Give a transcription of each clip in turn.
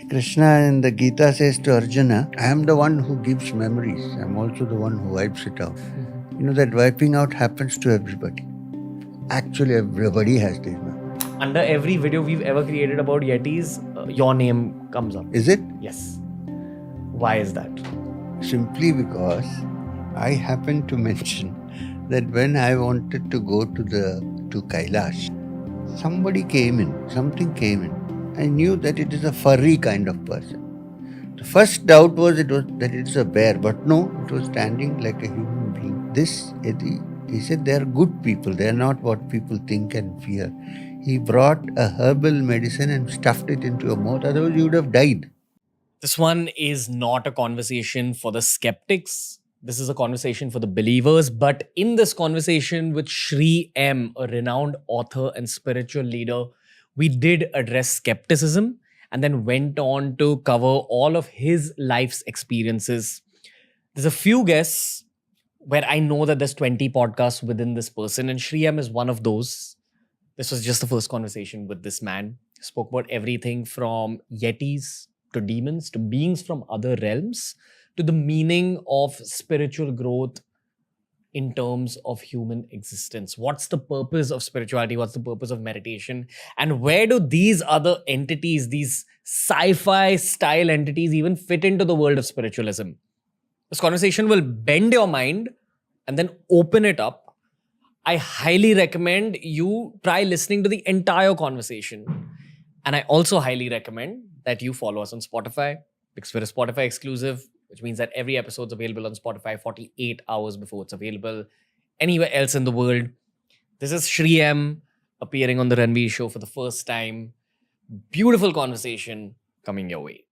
Krishna in the Gita says to Arjuna, I am the one who gives memories. I am also the one who wipes it out. You know that wiping out happens to everybody. Actually, everybody has these memories. Under every video we've ever created about Yetis, your name comes up. Is it? Yes. Why is that? Simply because I happened to mention that when I wanted to go to Kailash, somebody came in, something came in. I knew that it is a furry kind of person. The first doubt was that it's a bear, but no, it was standing like a human being. This Yeti, he said they are good people. They are not what people think and fear. He brought a herbal medicine and stuffed it into your mouth. Otherwise, you would have died. This one is not a conversation for the skeptics. This is a conversation for the believers. But in this conversation with Sri M, a renowned author and spiritual leader, we did address skepticism and then went on to cover all of his life's experiences. There's a few guests where I know that there's 20 podcasts within this person, and Sri M is one of those. This was just the first conversation with this man. He spoke about everything from Yetis to demons to beings from other realms to the meaning of spiritual growth in terms of human existence. What's the purpose of spirituality? What's the purpose of meditation? And where do these other entities, these sci-fi style entities, even fit into the world of spiritualism? This conversation will bend your mind and then open it up. I highly recommend you try listening to the entire conversation. And I also highly recommend that you follow us on Spotify, because we're a Spotify exclusive, which means that every episode's available on Spotify 48 hours before it's available anywhere else in the world. This is Sri M appearing on the Ranveer show for the first time. Beautiful conversation coming your way.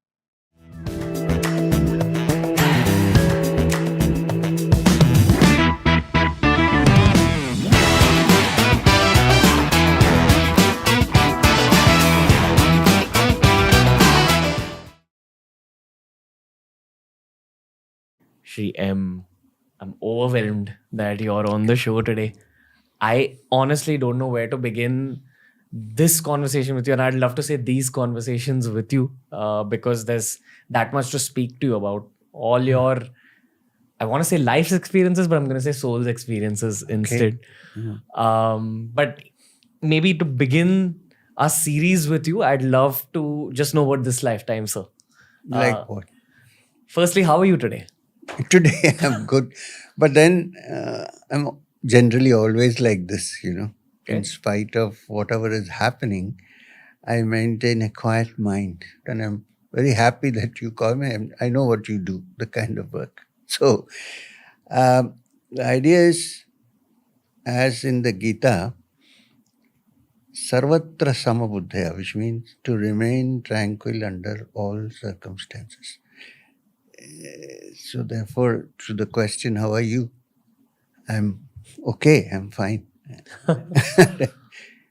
Shri M, I'm overwhelmed that you're on the show today. I honestly don't know where to begin this conversation with you, and I'd love to say these conversations with you because there's that much to speak to you about. All your, I want to say life's experiences, but I'm going to say soul's experiences instead. But maybe to begin our series with you, I'd love to just know about this lifetime, sir. Like what? Firstly, how are you today? Today I'm good. But then I'm generally always like this, In spite of whatever is happening, I maintain a quiet mind. And I'm very happy that you call me. I know what you do, the kind of work. So the idea is, as in the Gita, Sarvatra Samabuddhaya, which means to remain tranquil under all circumstances. So therefore, to the question, how are you? I'm okay, I'm fine.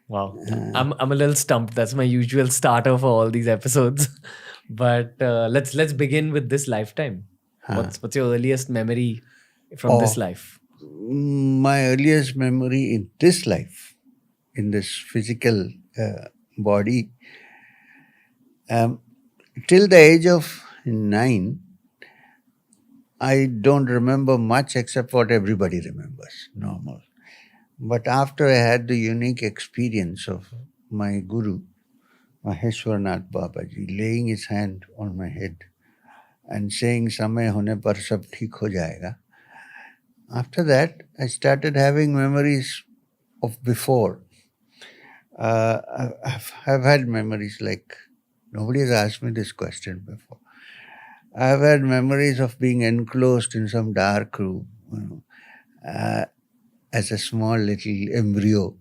Wow. I'm a little stumped. That's my usual starter for all these episodes. But let's begin with this lifetime. What's your earliest memory from this life? My earliest memory in this life, in this physical body, till the age of 9, I don't remember much except what everybody remembers, normal. But after I had the unique experience of my guru, Maheshwarnath Babaji, laying his hand on my head and saying, "Samay hone par sab theek ho jayega." After that, I started having memories of before. I've had memories like, nobody has asked me this question before. I've had memories of being enclosed in some dark room, as a small little embryo,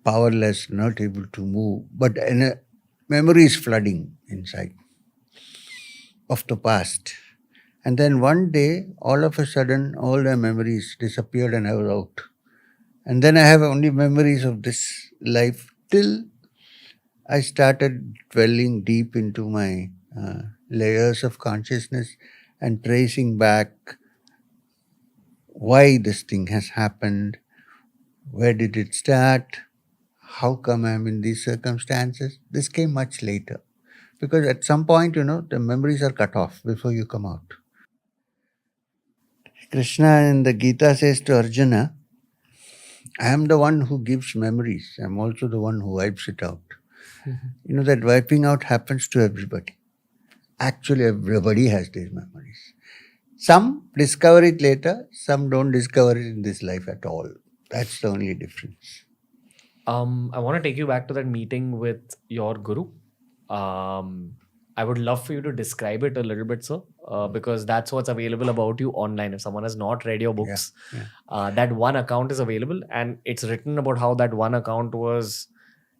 powerless, not able to move, but memories flooding inside of the past. And then one day, all of a sudden, all the memories disappeared and I was out. And then I have only memories of this life till I started dwelling deep into my layers of consciousness and tracing back why this thing has happened, where did it start, how come I'm in these circumstances. This came much later. Because at some point, the memories are cut off before you come out. Krishna in the Gita says to Arjuna, I am the one who gives memories. I'm also the one who wipes it out. That wiping out happens to everybody. Actually, everybody has these memories. Some discover it later, some don't discover it in this life at all. That's the only difference. I want to take you back to that meeting with your guru. I would love for you to describe it a little bit, sir, because that's what's available about you online. If someone has not read your books, that one account is available, and it's written about how that one account was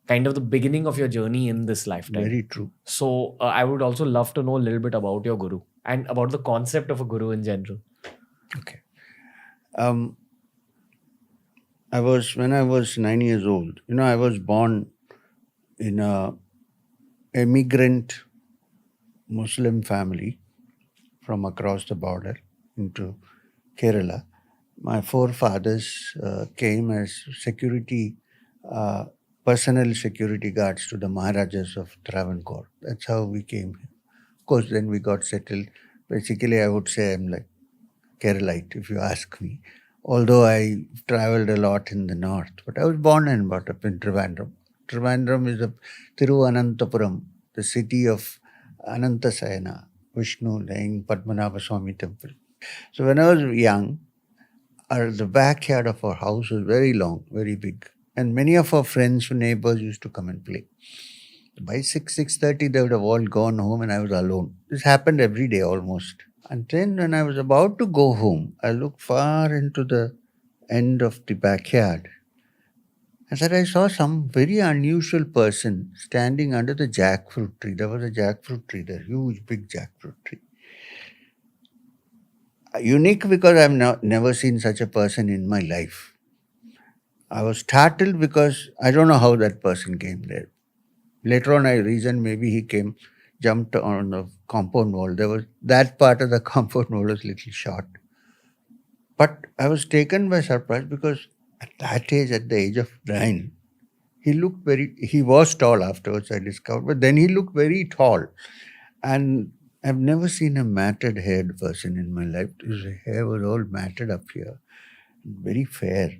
kind of the beginning of your journey in this lifetime. Very true. So I would also love to know a little bit about your guru and about the concept of a guru in general. Okay. When I was 9 years old, I was born in a immigrant Muslim family from across the border into Kerala. My forefathers came as personal security guards to the Maharajas of Travancore. That's how we came here. Of course, then we got settled. Basically, I would say I'm like Keralite, if you ask me. Although I traveled a lot in the north, but I was born and brought up in Trivandrum. Trivandrum is Thiruvananthapuram, the city of Anantasayana, Vishnu, lying Padmanabha Swami temple. So when I was young, the backyard of our house was very long, very big. And many of our friends, neighbors used to come and play. By 6:30, they would have all gone home and I was alone. This happened every day almost. And then when I was about to go home, I looked far into the end of the backyard. And then I saw some very unusual person standing under the jackfruit tree. There was a jackfruit tree there, huge, big jackfruit tree. Unique because I've never seen such a person in my life. I was startled because I don't know how that person came there. Later on, I reasoned maybe he jumped on the compound wall. That part of the compound wall was a little short. But I was taken by surprise because at that age, at the age of 9, he was tall afterwards, I discovered, but then he looked very tall. And I've never seen a matted haired person in my life. His hair was all matted up here, very fair,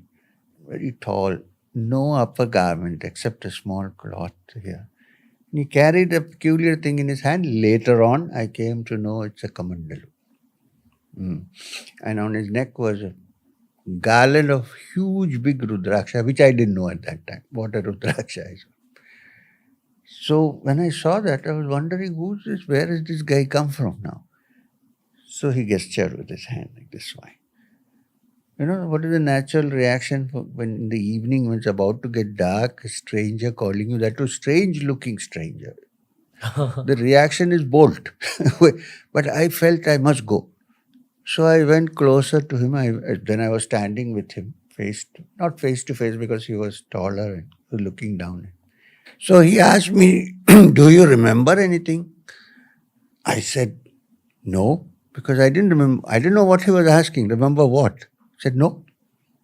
very tall, no upper garment except a small cloth here. And he carried a peculiar thing in his hand. Later on, I came to know it's a kamandalu. And on his neck was a garland of huge big rudraksha, which I didn't know at that time, what a rudraksha is. So when I saw that, I was wondering, who's this? Where has this guy come from now? So he gestured with his hand like this way. What is the natural reaction when in the evening, when it's about to get dark, a stranger calling you? That was strange looking stranger. The reaction is bolt. But I felt I must go. So I went closer to him. Then I was standing with him, not face to face because he was taller and was looking down. So he asked me, do you remember anything? I said, no, because I didn't remember. I didn't know what he was asking. Remember what? I said, no.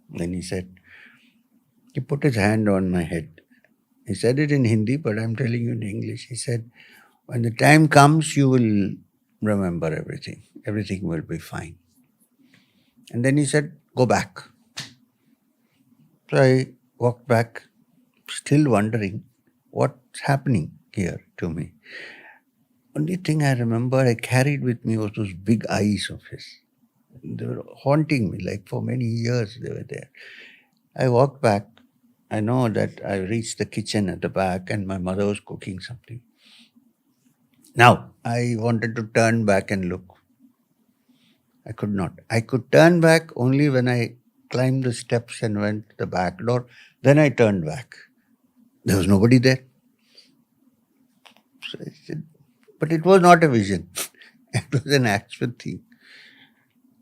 Then he put his hand on my head. He said it in Hindi, but I'm telling you in English. He said, when the time comes, you will remember everything. Everything will be fine. And then he said, go back. So I walked back, still wondering what's happening here to me. Only thing I remember I carried with me was those big eyes of his. They were haunting me, like for many years they were there. I walked back. I know that I reached the kitchen at the back and my mother was cooking something. Now, I wanted to turn back and look. I could not. I could turn back only when I climbed the steps and went to the back door. Then I turned back. There was nobody there. So I said, but it was not a vision. It was an actual thing.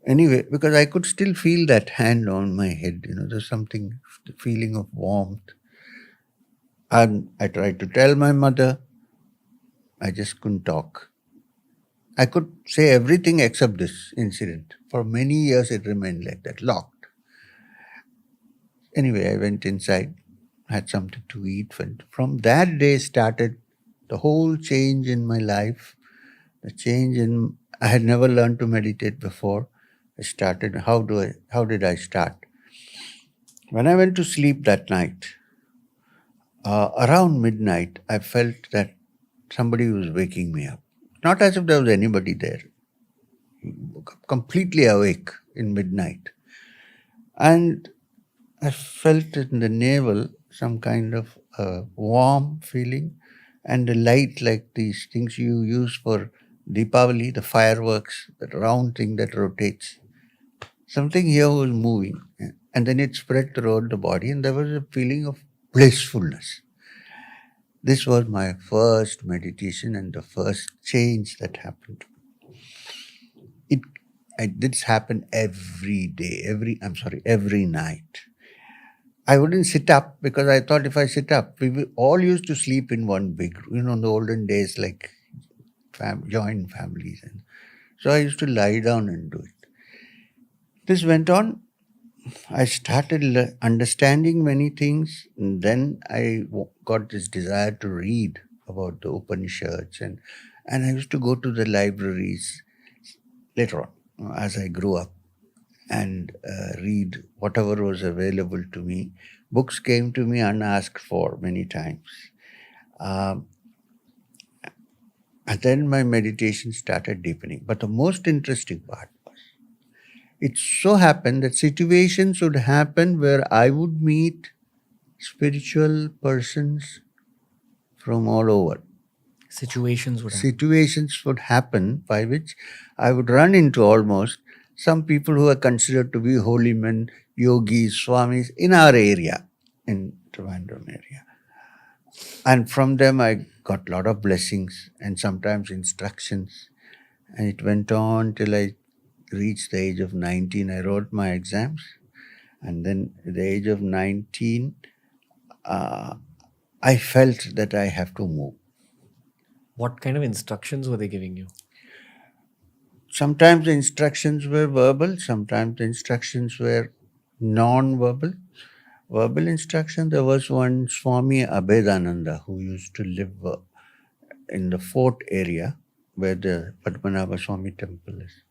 Anyway, because I could still feel that hand on my head, there's something, the feeling of warmth. And I tried to tell my mother, I just couldn't talk. I could say everything except this incident. For many years it remained like that, locked. Anyway, I went inside, had something to eat. And from that day started The whole change in my life, I had never learned to meditate before. I started. How did I start? When I went to sleep that night, around midnight, I felt that somebody was waking me up. Not as if there was anybody there. Completely awake in midnight. And I felt in the navel some kind of warm feeling and a light like these things you use for Deepavali, the fireworks, that round thing that rotates. Something here was moving. And then it spread throughout the body, and there was a feeling of blissfulness. This was my first meditation and the first change that happened. It this happened every day, every night. I wouldn't sit up because I thought if I sit up, all used to sleep in one big, in the olden days, like joint families. And so I used to lie down and do it. This went on. I started understanding many things. And then I got this desire to read about the Upanishads. And I used to go to the libraries later on as I grew up and read whatever was available to me. Books came to me unasked for many times. Um, and then my meditation started deepening. But the most interesting part was it so happened that situations would happen where I would meet spiritual persons from all over. Situations would happen by which I would run into almost some people who are considered to be holy men, yogis, swamis in our area, in Trivandrum area. And from them I got a lot of blessings and sometimes instructions. And it went on till I reached the age of 19. I wrote my exams. And then at the age of 19, I felt that I have to move. What kind of instructions were they giving you? Sometimes the instructions were verbal, sometimes the instructions were non-verbal. Verbal instruction, there was one Swami Abhedananda who used to live in the fort area where the Padmanabha Swami temple is.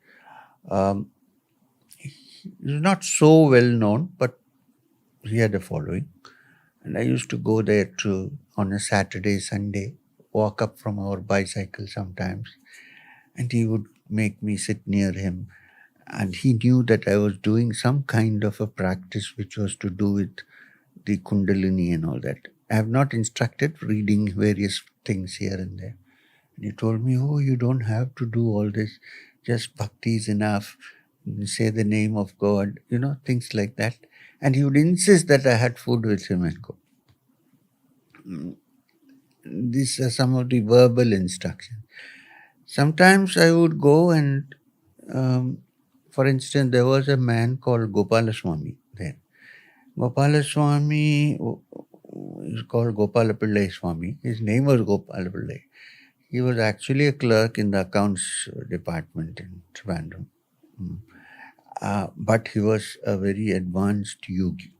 He was not so well known, but he had a following. And I used to go there on a Saturday, Sunday, walk up from our bicycle sometimes. And he would make me sit near him. And he knew that I was doing some kind of a practice which was to do with the Kundalini and all that. I have not instructed, reading various things here and there. And he told me, oh, you don't have to do all this. Just bhakti is enough. Say the name of God, things like that. And he would insist that I had food with him and go. These are some of the verbal instructions. Sometimes I would go and, for instance, there was a man called Gopalaswami there. Gopalaswami is called Gopalapillai Swami. His name was Gopalapillai. He was actually a clerk in the accounts department in Trivandrum. But he was a very advanced yogi.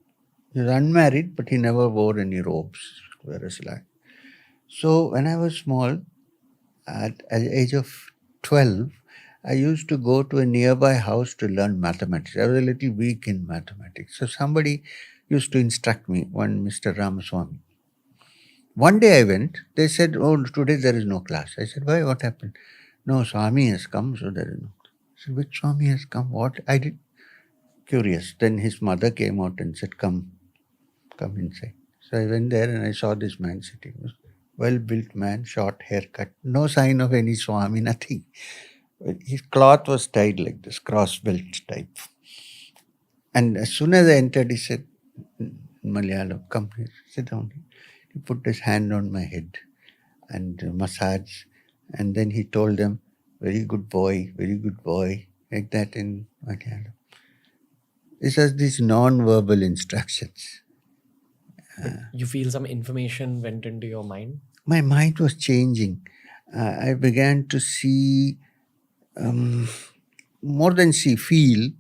He was unmarried, but he never wore any robes, wear a slack. So when I was small, at the age of 12, I used to go to a nearby house to learn mathematics. I was a little weak in mathematics. So somebody used to instruct me, one Mr. Ramaswamy. One day I went, they said, oh, today there is no class. I said, why? What happened? No, Swami has come, so there is no class. I said, which Swami has come? What? I did. Curious. Then his mother came out and said, come inside. So I went there and I saw this man sitting. Well-built man, short haircut, no sign of any Swami, nothing. His cloth was tied like this, cross-belt type. And as soon as I entered, he said, in Malayalam, come here, sit down. He put his hand on my head and massage. And then he told them, very good boy, like that in Malayalam. These are these non-verbal instructions. You feel some information went into your mind? My mind was changing. I began to see, more than see, feel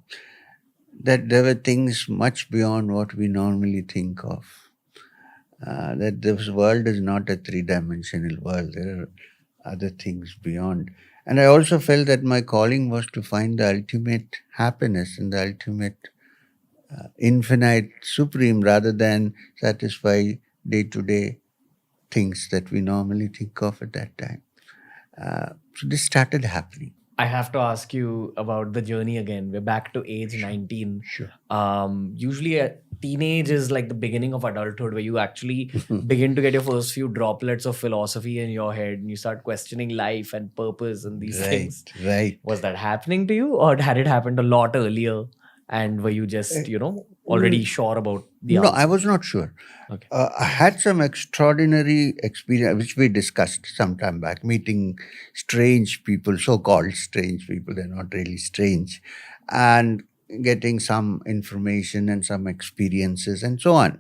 that there were things much beyond what we normally think of. that this world is not a three-dimensional world. There are other things beyond. And I also felt that my calling was to find the ultimate happiness and the ultimate infinite supreme rather than satisfy day-to-day things that we normally think of at that time. So this started happening. I have to ask you about the journey again. We're back to age Sure. 19. Sure. Usually, a teenage is like the beginning of adulthood, where you actually begin to get your first few droplets of philosophy in your head and you start questioning life and purpose and these Right, things. right. Was that happening to you, or had it happened a lot earlier? And were you just, already sure about the No, answer? I was not sure. Okay. I had some extraordinary experience, which we discussed some time back, meeting strange people, so-called strange people. They're not really strange, and getting some information and some experiences and so on.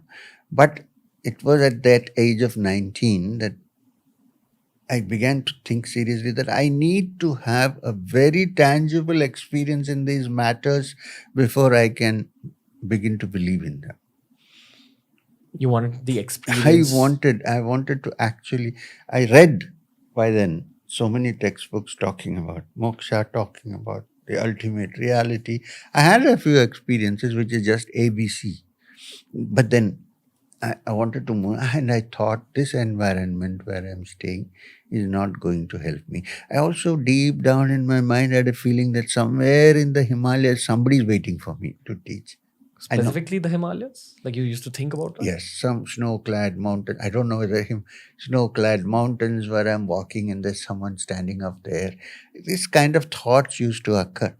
But it was at that age of 19 that I began to think seriously that I need to have a very tangible experience in these matters before I can begin to believe in them. You wanted the I experience. wanted to actually, I read by then so many textbooks talking about moksha, talking about the ultimate reality. I had a few experiences which is just ABC. But then I wanted to move, and I thought this environment where I'm staying is not going to help me. I also deep down in my mind had a feeling that somewhere in the Himalayas somebody's waiting for me to teach. I know. Specifically the Himalayas? Like you used to think about that? Yes, some snow-clad mountain. I don't know whether snow-clad mountains where I'm walking and there's someone standing up there. This kind of thoughts used to occur.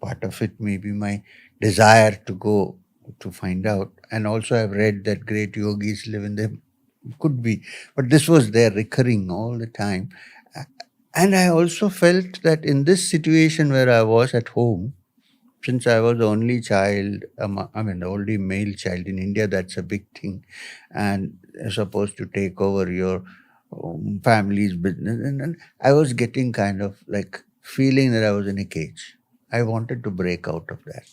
Part of it may be my desire to go to find out. And also I've read that great yogis live in them. Could be. But this was there recurring all the time. And I also felt that in this situation where I was at home, since I was the only child, the only male child in India, that's a big thing. And you're supposed to take over your family's business. And I was getting kind of like feeling that I was in a cage. I wanted to break out of that.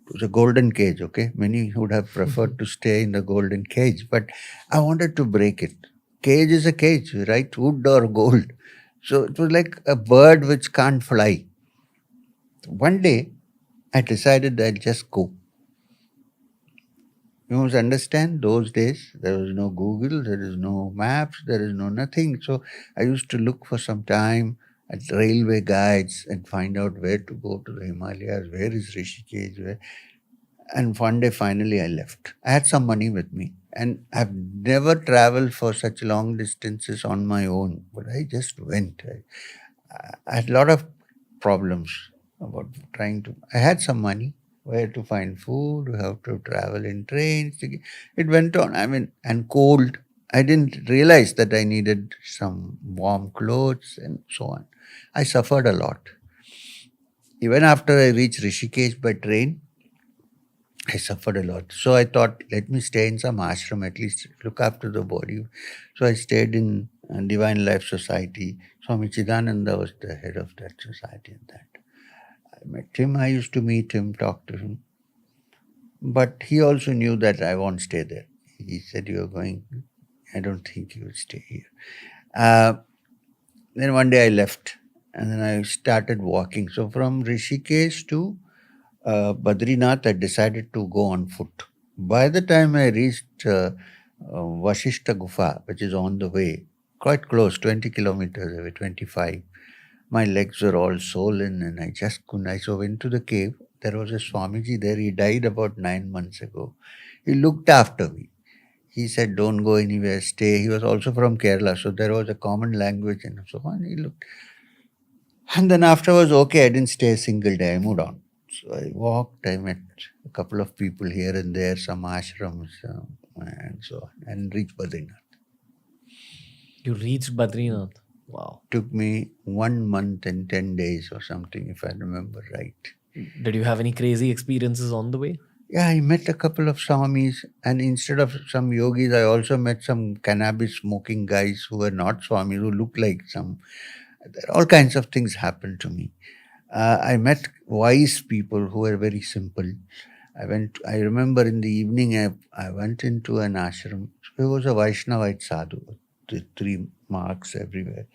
It was a golden cage, okay? Many would have preferred to stay in the golden cage, but I wanted to break it. Cage is a cage, right? Wood or gold. So it was like a bird which can't fly. One day, I decided I'll just go. You must understand, those days there was no Google, there is no maps, there is no nothing. So I used to look for some time at railway guides and find out where to go to the Himalayas, where is Rishikesh, where. And one day finally I left. I had some money with me and I've never traveled for such long distances on my own, but I just went. I had a lot of problems about trying to. I had some money, where to find food, how to travel in trains. It went on. And cold. I didn't realize that I needed some warm clothes and so on. I suffered a lot. Even after I reached Rishikesh by train, I suffered a lot. So I thought, let me stay in some ashram, at least look after the body. So I stayed in Divine Life Society. Swami Chidananda was the head of that society and that. I met him, I used to meet him, talk to him. But he also knew that I won't stay there. He said, you're going, I don't think you will stay here. Then one day I left and then I started walking. So from Rishikesh to Badrinath, I decided to go on foot. By the time I reached Vashishta Gufa, which is on the way, quite close, 20 kilometers away, 25, my legs were all swollen and I just couldn't. I so went to the cave. There was a Swamiji there. He died about 9 months ago. He looked after me. He said, don't go anywhere, stay. He was also from Kerala, so there was a common language and so on. He looked. And then afterwards, okay, I didn't stay a single day. I moved on. So I walked, I met a couple of people here and there, some ashrams and so on, and reached Badrinath. You reached Badrinath. Wow. Took me 1 month and 10 days or something, if I remember right. Did you have any crazy experiences on the way? Yeah, I met a couple of Swamis, and instead of some yogis, I also met some cannabis smoking guys who were not Swamis, who looked like some. All kinds of things happened to me. I met wise people who were very simple. I remember in the evening, I went into an ashram. It was a Vaishnavite sadhu, the 3 marks everywhere.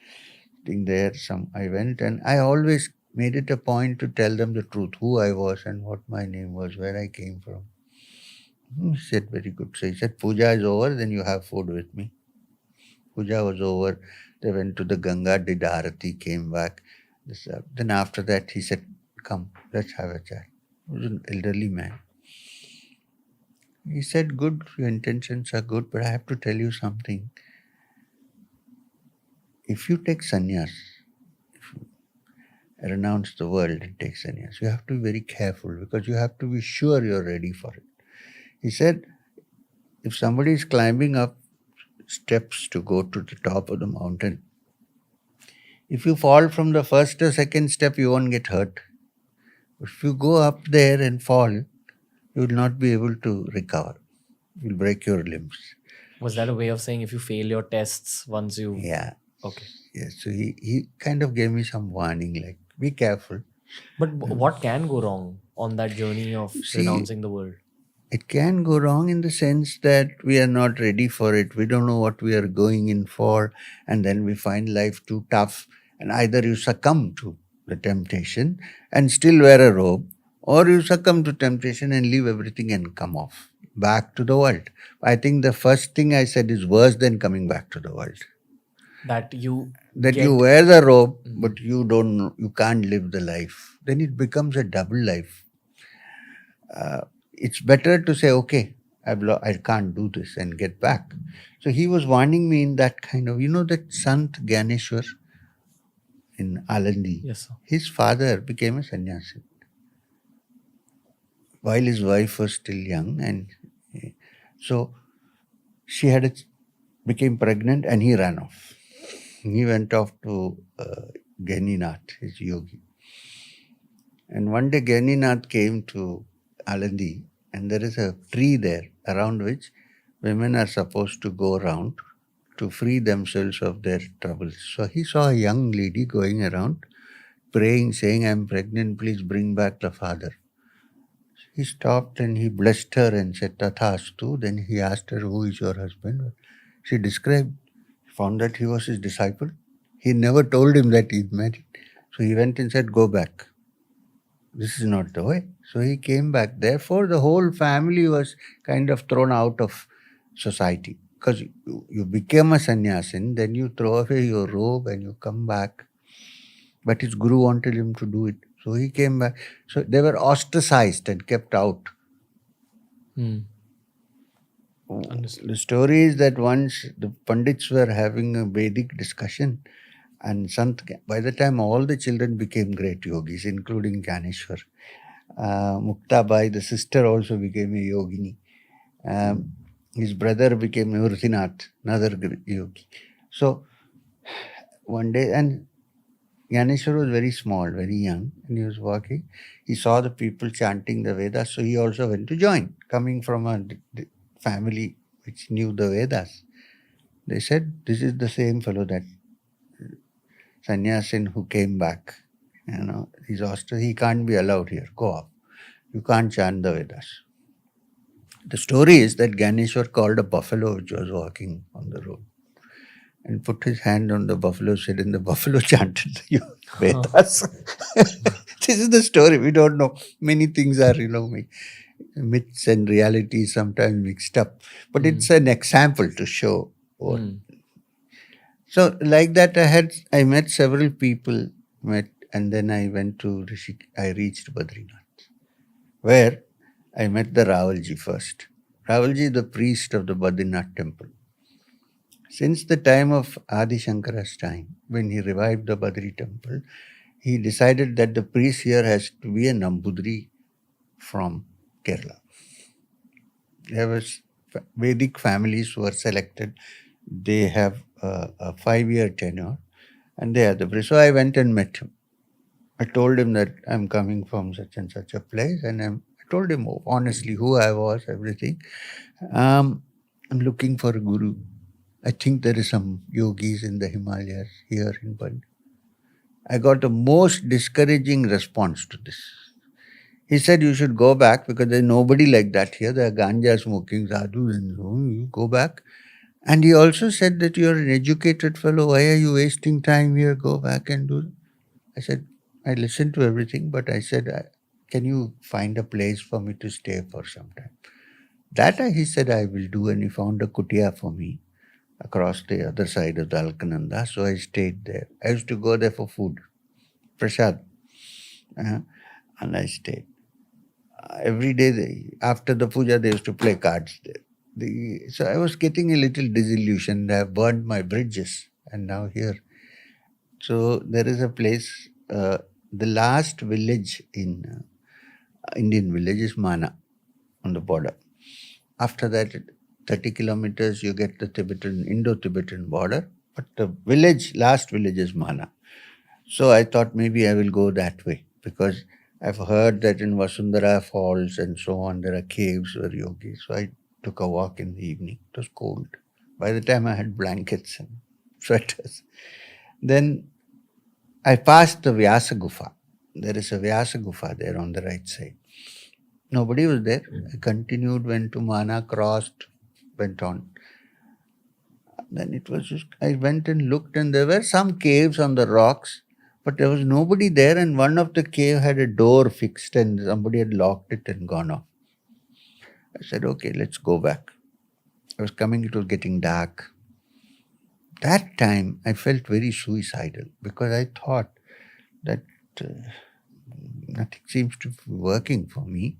Sitting there, I went and I always made it a point to tell them the truth, who I was and what my name was, where I came from. He said, very good. So he said, Puja is over, then you have food with me. Puja was over. They went to the Ganga, did Arati, came back. Then after that, he said, come, let's have a chat. He was an elderly man. He said, good, your intentions are good, but I have to tell you something. If you take sannyas, if you renounce the world and take sannyas, you have to be very careful because you have to be sure you're ready for it. He said, if somebody is climbing up steps to go to the top of the mountain, if you fall from the first or second step, you won't get hurt. If you go up there and fall, you will not be able to recover. You'll break your limbs. Was that a way of saying if you fail your tests once you... Yeah. Okay. Yes. So he kind of gave me some warning, like, be careful. But what can go wrong on that journey of See, renouncing the world? it can go wrong in the sense that we are not ready for it. We don't know what we are going in for. And then we find life too tough. And either you succumb to the temptation and still wear a robe, or you succumb to temptation and leave everything and come off back to the world. I think the first thing I said is worse than coming back to the world. That you You wear the robe, but you can't live the life. Then it becomes a double life. It's better to say, okay, I can't do this and get back. So he was warning me in that kind of, that Sant Ganeshwar in Alandi. Yes, sir. His father became a sannyasi while his wife was still young, and so she became pregnant, and he ran off. He went off to Ganinath, his yogi. And one day Ganinath came to Alandi, and there is a tree there around which women are supposed to go around to free themselves of their troubles. So he saw a young lady going around praying, saying, I'm pregnant, please bring back the father. He stopped and he blessed her and said, Tathastu. Then he asked her, who is your husband? She described, found that he was his disciple. He never told him that he'd married. So he went and said, go back. This is not the way. So he came back. Therefore, the whole family was kind of thrown out of society. Because you became a sannyasin, then you throw away your robe and you come back. But his guru wanted him to do it. So he came back. So they were ostracized and kept out. Understood. The story is that once the Pandits were having a Vedic discussion, and by the time all the children became great yogis, including Ganeshwar. Muktabai, the sister, also became a yogini. His brother became Nurtinath, another yogi. So one day, and Ganeshwar was very small, very young, and he was walking. He saw the people chanting the Vedas, so he also went to join, coming from a family which knew the Vedas. They said, this is the same fellow, that sannyasin who came back. He's ostracized. He can't be allowed here. Go off. You can't chant the Vedas. The story is that Ganeshwar called a buffalo which was walking on the road and put his hand on the buffalo's head, and the buffalo chanted the Vedas. This is the story. We don't know. Many things are, myths and reality sometimes mixed up. But it's an example to show what. So like that, I met several people, and then I went to I reached Badrinath, where I met the Ravalji first. Ravalji, the priest of the Badrinath temple. Since the time of Adi Shankara's time, when he revived the Badri temple, he decided that the priest here has to be a Nambudri from Kerala. There was Vedic families were selected. They have a 5-year tenure, and they are the priest. So I went and met him. I told him that I'm coming from such and such a place, and I told him honestly who I was, everything. I'm looking for a guru. I think there is some yogis in the Himalayas here in Pune. I got the most discouraging response to this. He said you should go back because there's nobody like that here. There are ganja smoking sadhus and so you go back. And he also said that you're an educated fellow. Why are you wasting time here? Go back and do. I said, I listened to everything, but I said, can you find a place for me to stay for some time? He said, I will do. And he found a kutia for me across the other side of the Alkananda. So I stayed there. I used to go there for food, prasad. And I stayed. Every day, after the puja, they used to play cards there. So I was getting a little disillusioned. I burned my bridges, and now here. So there is a place, the last village in Indian village is Mana on the border. After that, 30 kilometers, you get the Indo-Tibetan border. But the last village is Mana. So I thought maybe I will go that way because I've heard that in Vasundhara Falls and so on, there are caves where yogis. So I took a walk in the evening. It was cold. By the time I had blankets and sweaters. Then I passed the Vyasa Gufa. There is a Vyasa Gufa there on the right side. Nobody was there. I continued, went to Mana, crossed, went on. Then it was just, I went and looked and there were some caves on the rocks, but there was nobody there and one of the cave had a door fixed and somebody had locked it and gone off. I said, okay, let's go back. I was coming, it was getting dark. That time I felt very suicidal because I thought that nothing seems to be working for me.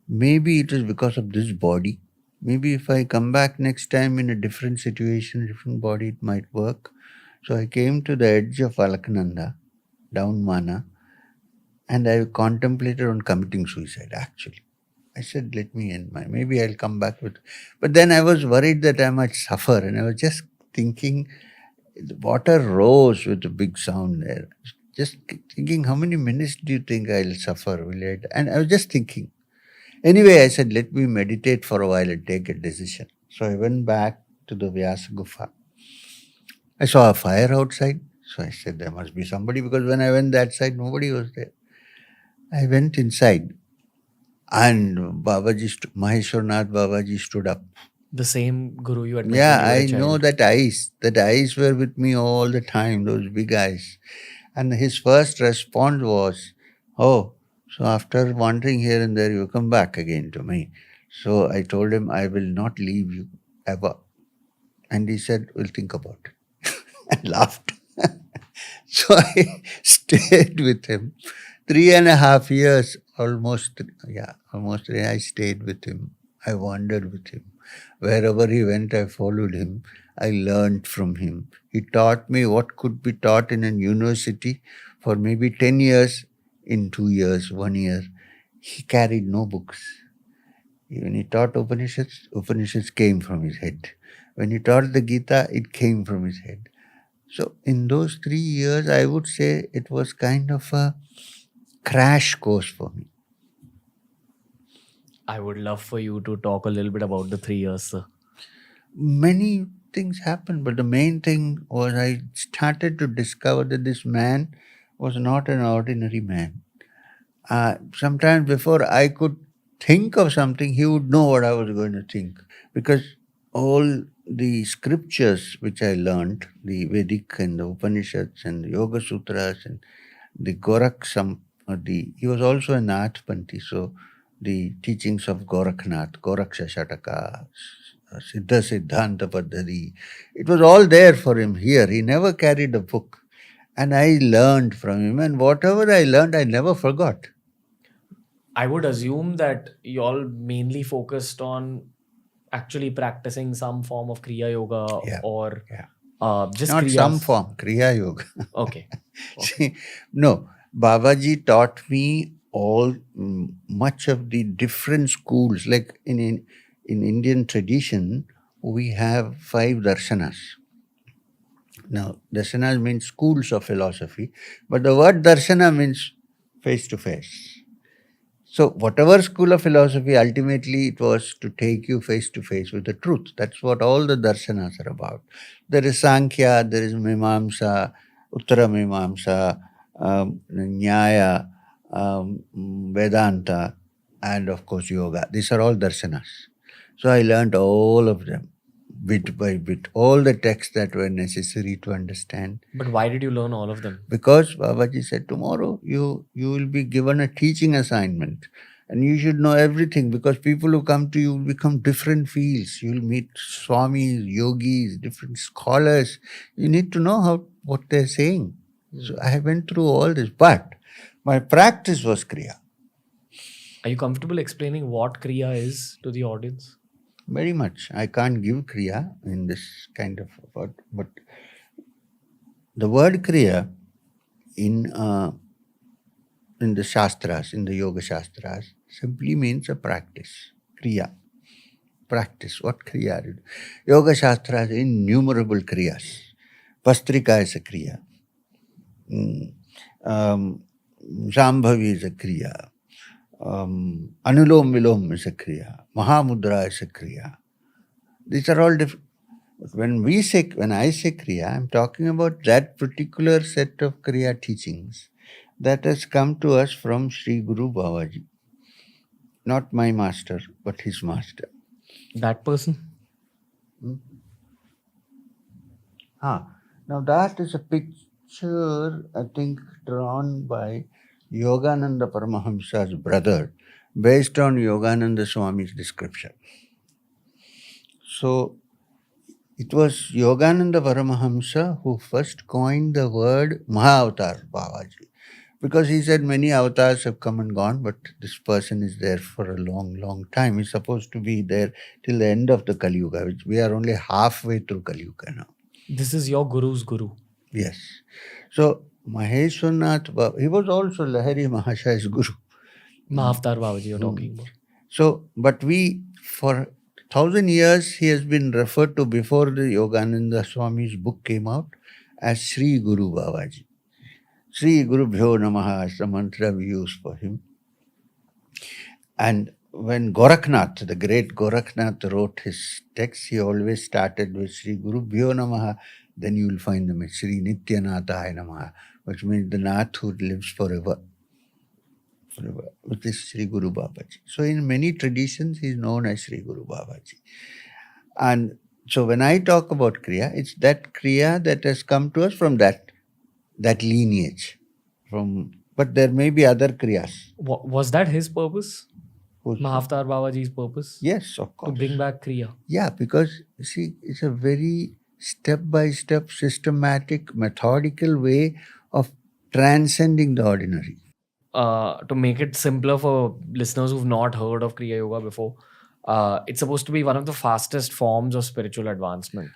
Maybe it is because of this body. Maybe if I come back next time in a different situation, different body, it might work. So I came to the edge of Alaknanda, down Mana, and I contemplated on committing suicide actually. I said, let me end maybe I'll come back with. But then I was worried that I might suffer and I was just thinking, the water rose with a big sound there. Just thinking, how many minutes do you think I'll suffer? And I was just thinking. Anyway, I said, let me meditate for a while and take a decision. So I went back to the Vyasa Gufa. I saw a fire outside. So I said, there must be somebody because when I went that side, nobody was there. I went inside and Maheshwarnath Babaji stood up. The same guru you had met Yeah, when you were I a child. know that eyes. That eyes were with me all the time, those big eyes. And his first response was, oh, so after wandering here and there, you come back again to me. So I told him, I will not leave you ever. And he said, we'll think about it. And laughed. So I stayed with him. 3.5 years, almost, I stayed with him. I wandered with him. Wherever he went, I followed him. I learned from him. He taught me what could be taught in a university for maybe 10 years. In 2 years, 1 year, he carried no books. When he taught Upanishads came from his head. When he taught the Gita, it came from his head. So in those 3 years, I would say it was kind of a crash course for me. I would love for you to talk a little bit about the 3 years, sir. Many things happened, but the main thing was I started to discover that this man was not an ordinary man. Sometimes before I could think of something, he would know what I was going to think. Because all the scriptures which I learned, the Vedic and the Upanishads and the Yoga Sutras and the he was also an Nathpanthi, so the teachings of Gorakhnath, Goraksha Shataka, Siddha Siddhanta Paddhati, it was all there for him here. He never carried a book. And I learned from him, and whatever I learned, I never forgot. I would assume that you all mainly focused on actually practicing some form of Kriya Yoga or just Not Kriyas. some form, Kriya Yoga. Okay. See, no, Babaji taught me much of the different schools. Like in Indian tradition, we have 5 darshanas. Now, darshanas means schools of philosophy, but the word darshana means face to face. So, whatever school of philosophy, ultimately it was to take you face to face with the truth. That's what all the darshanas are about. There is Sankhya, there is Mimamsa, Uttara Mimamsa, Nyaya, Vedanta, and of course yoga. These are all darshanas. So I learned all of them bit by bit, all the texts that were necessary to understand. But why did you learn all of them? Because Babaji said, tomorrow you will be given a teaching assignment and you should know everything, because people who come to you will become different fields. You will meet swamis, yogis, different scholars. You need to know what they're saying. So I went through all this, but my practice was Kriya. Are you comfortable explaining what Kriya is to the audience? Very much. I can't give Kriya in this kind of, but the word Kriya in the Shastras, in the Yoga Shastras, simply means a practice. Kriya. Practice. What Kriya is? Yoga Shastras, innumerable Kriyas. Vastrika is a Kriya. Shambhavi is a Kriya. Anulom Vilom is a Kriya. Mahamudra is a Kriya. These are all different. But when I say Kriya, I'm talking about that particular set of Kriya teachings that has come to us from Sri Guru Babaji. Not my master, but his master. That person? Now that is a picture, I think, drawn by Yogananda Paramahamsa's brother, based on Yogananda Swami's description. So it was Yogananda Paramahamsa who first coined the word Mahavatar Babaji, because he said many avatars have come and gone, but this person is there for a long, long time. He's supposed to be there till the end of the Kali Yuga, which we are only halfway through Kali Yuga now. This is your guru's guru. Yes. So Maheshwarnath Baba, he was also Lahari Mahashaya's guru. Mahavatar Babaji you're talking about. So, but for 1,000 years, he has been referred to, before the Yogananda Swami's book came out, as Sri Guru Babaji. Sri Guru Bhyo Namaha is the mantra we use for him. And when Gorakhnath, the great Gorakhnath, wrote his text, he always started with Sri Guru Bhyo Namaha. Then you will find them as Sri Nityanatha Namaha, which means the Nath who lives forever, which is Sri Guru Babaji. So in many traditions, he is known as Sri Guru Babaji. And so when I talk about Kriya, it's that Kriya that has come to us from that lineage. But there may be other Kriyas. Was that his purpose? Mahavatar Babaji's purpose? Yes, of course. To bring back Kriya. Yeah, because see, it's a very step-by-step, systematic, methodical way of transcending the ordinary. To make it simpler for listeners who've not heard of Kriya Yoga before, it's supposed to be one of the fastest forms of spiritual advancement.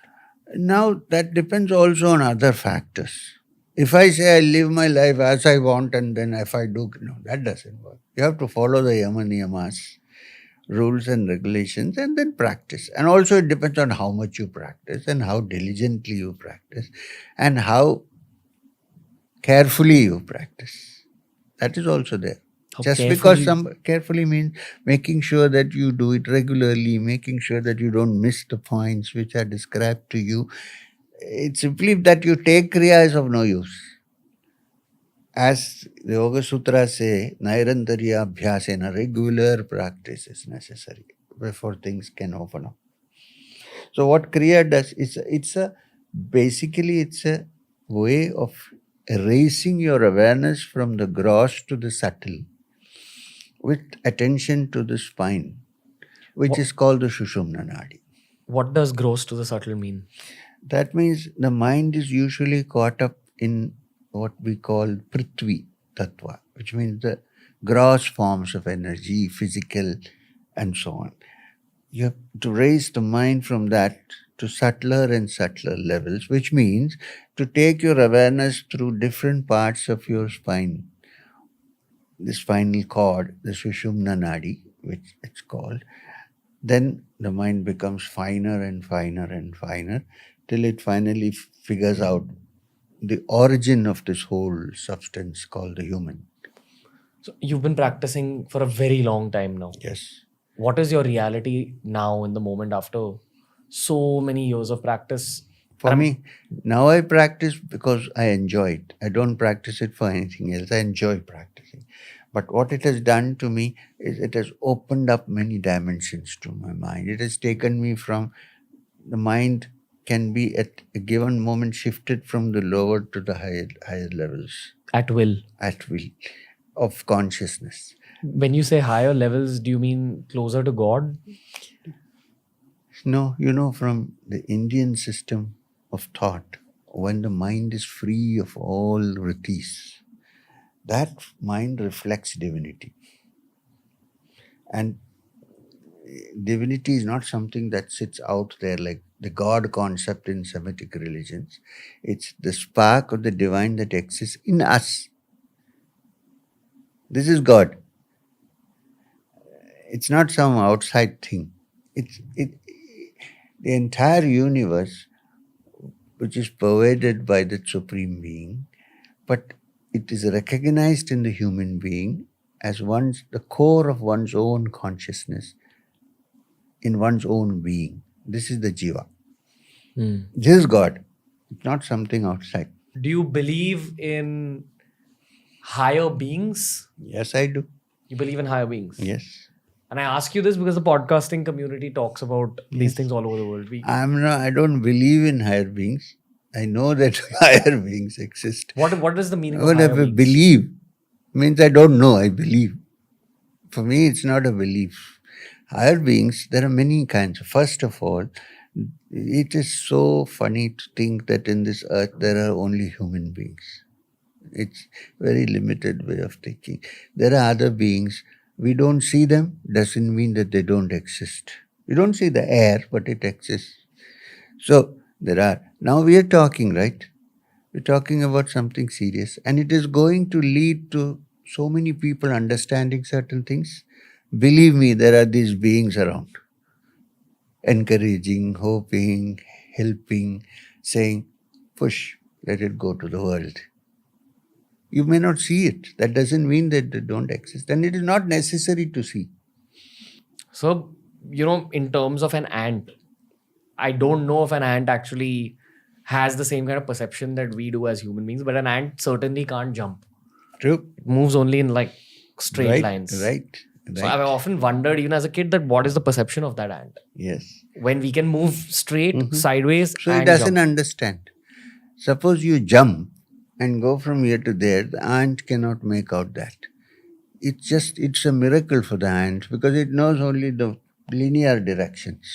Now, that depends also on other factors. If I say I live my life as I want and then if I do, no, that doesn't work. You have to follow the Yama Niyamas, rules and regulations, and then practice. And also it depends on how much you practice and how diligently you practice and how carefully you practice. That is also there. Just because carefully means making sure that you do it regularly, making sure that you don't miss the points which are described to you. It's simply that you take Kriya is of no use. As the Yoga Sutras say, Nairantarya Abhyasena, regular practice is necessary before things can open up. So what Kriya does, basically it's a way of erasing your awareness from the gross to the subtle with attention to the spine, which is called the Sushumna Nadi. What does gross to the subtle mean? That means the mind is usually caught up in what we call Prithvi Tattva, which means the gross forms of energy, physical, and so on. You have to raise the mind from that to subtler and subtler levels, which means to take your awareness through different parts of your spine. The spinal cord, the Sushumna Nadi, which it's called, then the mind becomes finer and finer and finer till it finally figures out the origin of this whole substance called the human. So you've been practicing for a very long time now. Yes. What is your reality now in the moment after so many years of practice? For me, now I practice because I enjoy it. I don't practice it for anything else. I enjoy practicing. But what it has done to me is it has opened up many dimensions to my mind. It has taken me from the mind can be at a given moment shifted from the lower to the higher levels At will. of consciousness. When you say higher levels, do you mean closer to God? No, from the Indian system of thought, when the mind is free of all vrittis, that mind reflects divinity. And divinity is not something that sits out there like the God concept in Semitic religions. It's the spark of the divine that exists in us. This is God. It's not some outside thing. The entire universe, which is pervaded by the Supreme Being, but it is recognized in the human being as the core of one's own consciousness, in one's own being. This is the Jiva. This is God. It's not something outside. Do you believe in higher beings? Yes, I do. You believe in higher beings? Yes. And I ask you this because the podcasting community talks about these things all over the world. I don't believe in higher beings. I know that higher beings exist. What is the meaning of What higher I beings? believe means I don't know, I believe. For me, it's not a belief. Higher beings, there are many kinds. First of all, it is so funny to think that in this earth there are only human beings. It's very limited way of thinking. There are other beings. We don't see them, doesn't mean that they don't exist. We don't see the air, but it exists. So there are. Now we are talking, right? We're talking about something serious, and it is going to lead to so many people understanding certain things. Believe me, there are these beings around, encouraging, hoping, helping, saying, push, let it go to the world. You may not see it. That doesn't mean that they don't exist. And it is not necessary to see. So, in terms of an ant, I don't know if an ant actually has the same kind of perception that we do as human beings, but an ant certainly can't jump. True. It moves only in like straight lines. Right. So I've often wondered, even as a kid, that what is the perception of that ant? Yes. When we can move straight, sideways, So and it doesn't jump. understand. Suppose you jump and go from here to there, the ant cannot make out that. It's a miracle for the ant because it knows only the linear directions.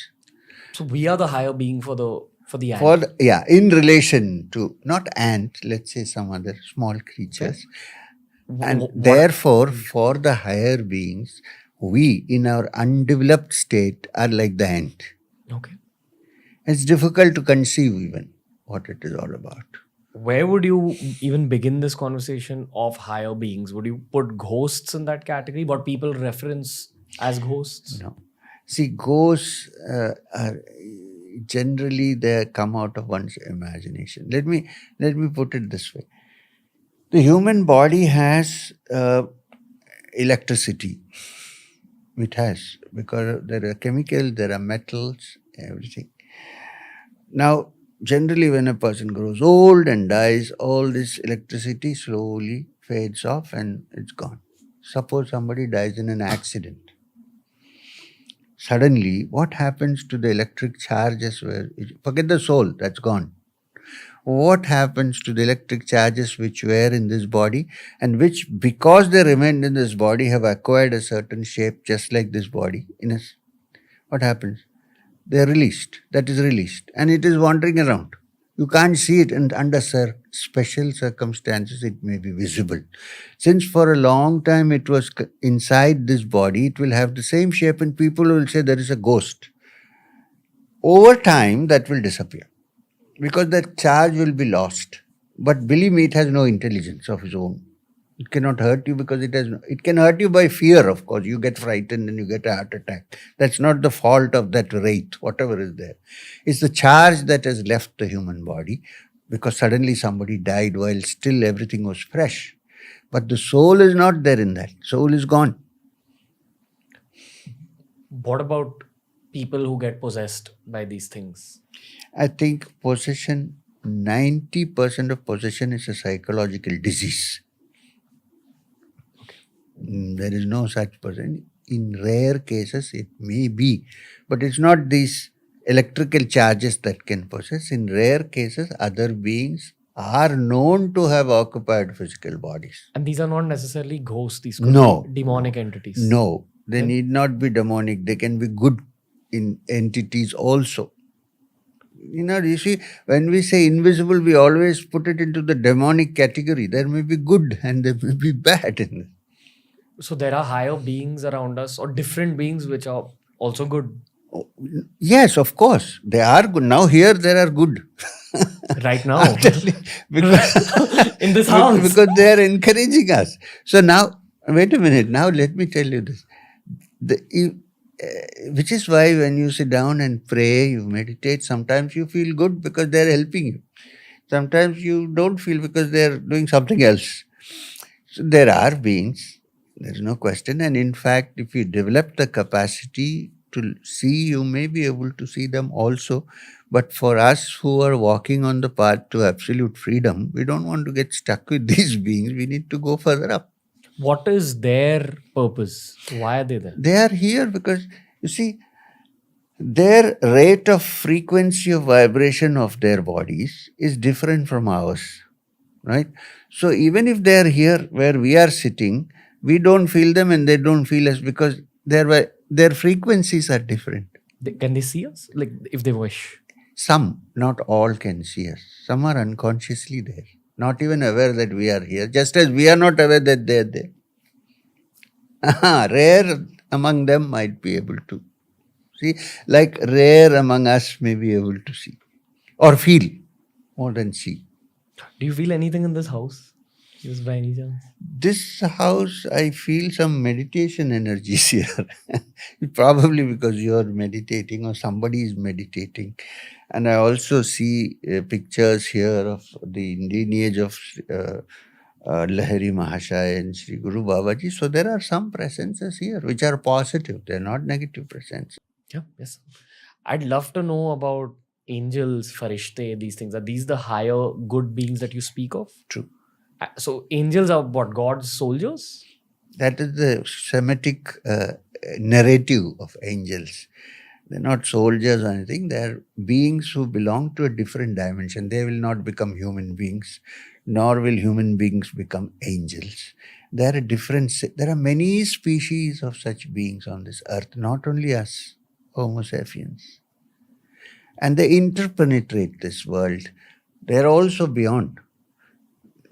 So we are the higher being for the ant. In relation to not ant, let's say some other small creatures. And therefore, for the higher beings, we in our undeveloped state are like the ant. Okay. It's difficult to conceive even what it is all about. Where would you even begin this conversation of higher beings? Would you put ghosts in that category? What people reference as ghosts? No. See, ghosts are generally they come out of one's imagination. Let me put it this way. The human body has electricity. It has, because there are chemicals, there are metals, everything. Now, generally when a person grows old and dies, all this electricity slowly fades off and it's gone. Suppose somebody dies in an accident. Suddenly, what happens to the electric charges? Forget the soul, that's gone. What happens to the electric charges which were in this body and which, because they remained in this body, have acquired a certain shape just like this body? What happens? They are released. That is released. And it is wandering around. You can't see it, and under special circumstances it may be visible. Since for a long time it was inside this body, it will have the same shape and people will say there is a ghost. Over time that will disappear because that charge will be lost. But believe me, it has no intelligence of its own. It cannot hurt you because it can hurt you by fear, of course. You get frightened and you get a heart attack. That's not the fault of that wraith, whatever is there. It's the charge that has left the human body because suddenly somebody died while still everything was fresh. But the soul is not there in that. Soul is gone. What about people who get possessed by these things? I think 90% of possession is a psychological disease. There is no such person. In rare cases, it may be, but it's not these electrical charges that can possess. In rare cases, other beings are known to have occupied physical bodies. And these are not necessarily ghosts. These could No, be demonic no, entities. no. They Then- need not be demonic. They can be good in entities also. You see, when we say invisible, we always put it into the demonic category. There may be good and there may be bad in it. So there are higher beings around us, or different beings which are also good. Oh, yes, of course. They are good. Now here there are good. Right now. I'm telling you, because, In this house. because they are encouraging us. So now, wait a minute. Now let me tell you this. Which is why when you sit down and pray, you meditate, sometimes you feel good because they are helping you. Sometimes you don't feel because they are doing something else. So there are beings, there's no question. And in fact, if you develop the capacity to see, you may be able to see them also. But for us who are walking on the path to absolute freedom, we don't want to get stuck with these beings. We need to go further up. What is their purpose? Why are they there? They are here because, you see, their rate of frequency of vibration of their bodies is different from ours, right? So even if they are here where we are sitting, we don't feel them and they don't feel us because their frequencies are different. Can they see us? Like, if they wish. Some, not all, can see us. Some are unconsciously there, not even aware that we are here, just as we are not aware that they are there. Rare among them might be able to see, like rare among us may be able to see or feel more than see. Do you feel anything in this house? Just by any chance? This house, I feel some meditation energies here. Probably because you're meditating or somebody is meditating. And I also see pictures here of the lineage of Lahiri Mahashaya and Sri Guru Babaji. So there are some presences here which are positive. They're not negative presences. Yeah, yes. I'd love to know about angels, farishte, these things. Are these the higher good beings that you speak of? True. So angels are what? God's soldiers? That is the Semitic narrative of angels. They're not soldiers or anything. They're beings who belong to a different dimension. They will not become human beings, nor will human beings become angels. There are many species of such beings on this earth, not only us, Homo sapiens. And they interpenetrate this world. They're also beyond.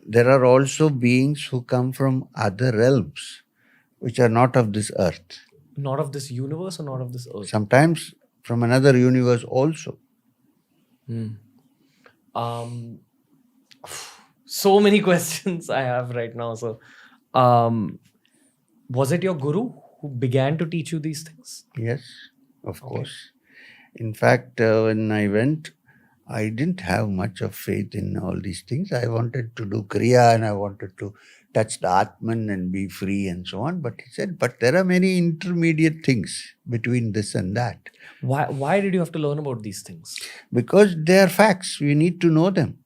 There are also beings who come from other realms, which are not of this earth. Not of this universe or not of this earth? Sometimes from another universe also. So many questions I have right now. So, was it your guru who began to teach you these things? Yes, of course. In fact, when I went, I didn't have much of faith in all these things. I wanted to do Kriya and I wanted to touch the Atman and be free and so on. But he said, but there are many intermediate things between this and that. Why did you have to learn about these things? Because they are facts. We need to know them.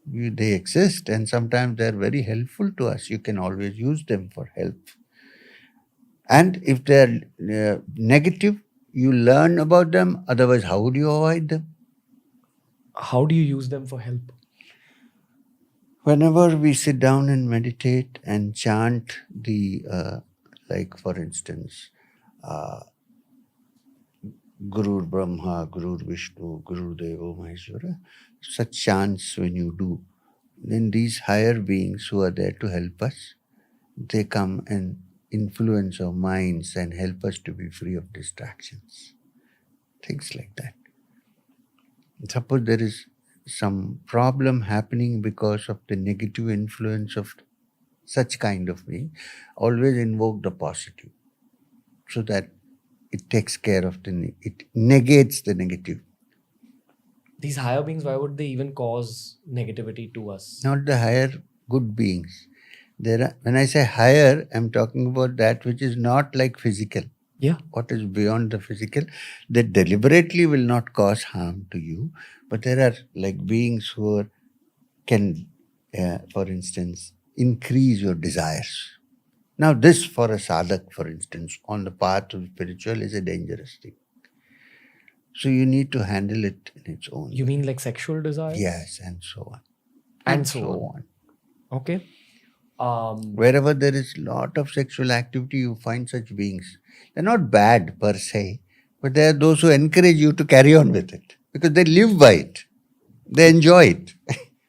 They exist and sometimes they are very helpful to us. You can always use them for help. And if they are negative, you learn about them. Otherwise, how would you avoid them? How do you use them for help? Whenever we sit down and meditate and chant like for instance, Guru Brahma, Guru Vishnu, Guru Devo Maheshwara, such chants when you do, then these higher beings who are there to help us, they come and influence our minds and help us to be free of distractions. Things like that. Suppose there is some problem happening because of the negative influence of such kind of being, always invoke the positive so that it takes care of it negates the negative. These higher beings, why would they even cause negativity to us? Not the higher good beings. When I say higher, I'm talking about that which is not like physical. Yeah. What is beyond the physical, that deliberately will not cause harm to you. But there are like beings can, for instance, increase your desires. Now, this for a sadhak, for instance, on the path of spiritual is a dangerous thing. So you need to handle it in its own You way. mean like sexual desires? Yes, and so on. And so on. Okay. Wherever there is lot of sexual activity, you find such beings. They're not bad per se, but they are those who encourage you to carry on with it because they live by it. They enjoy it.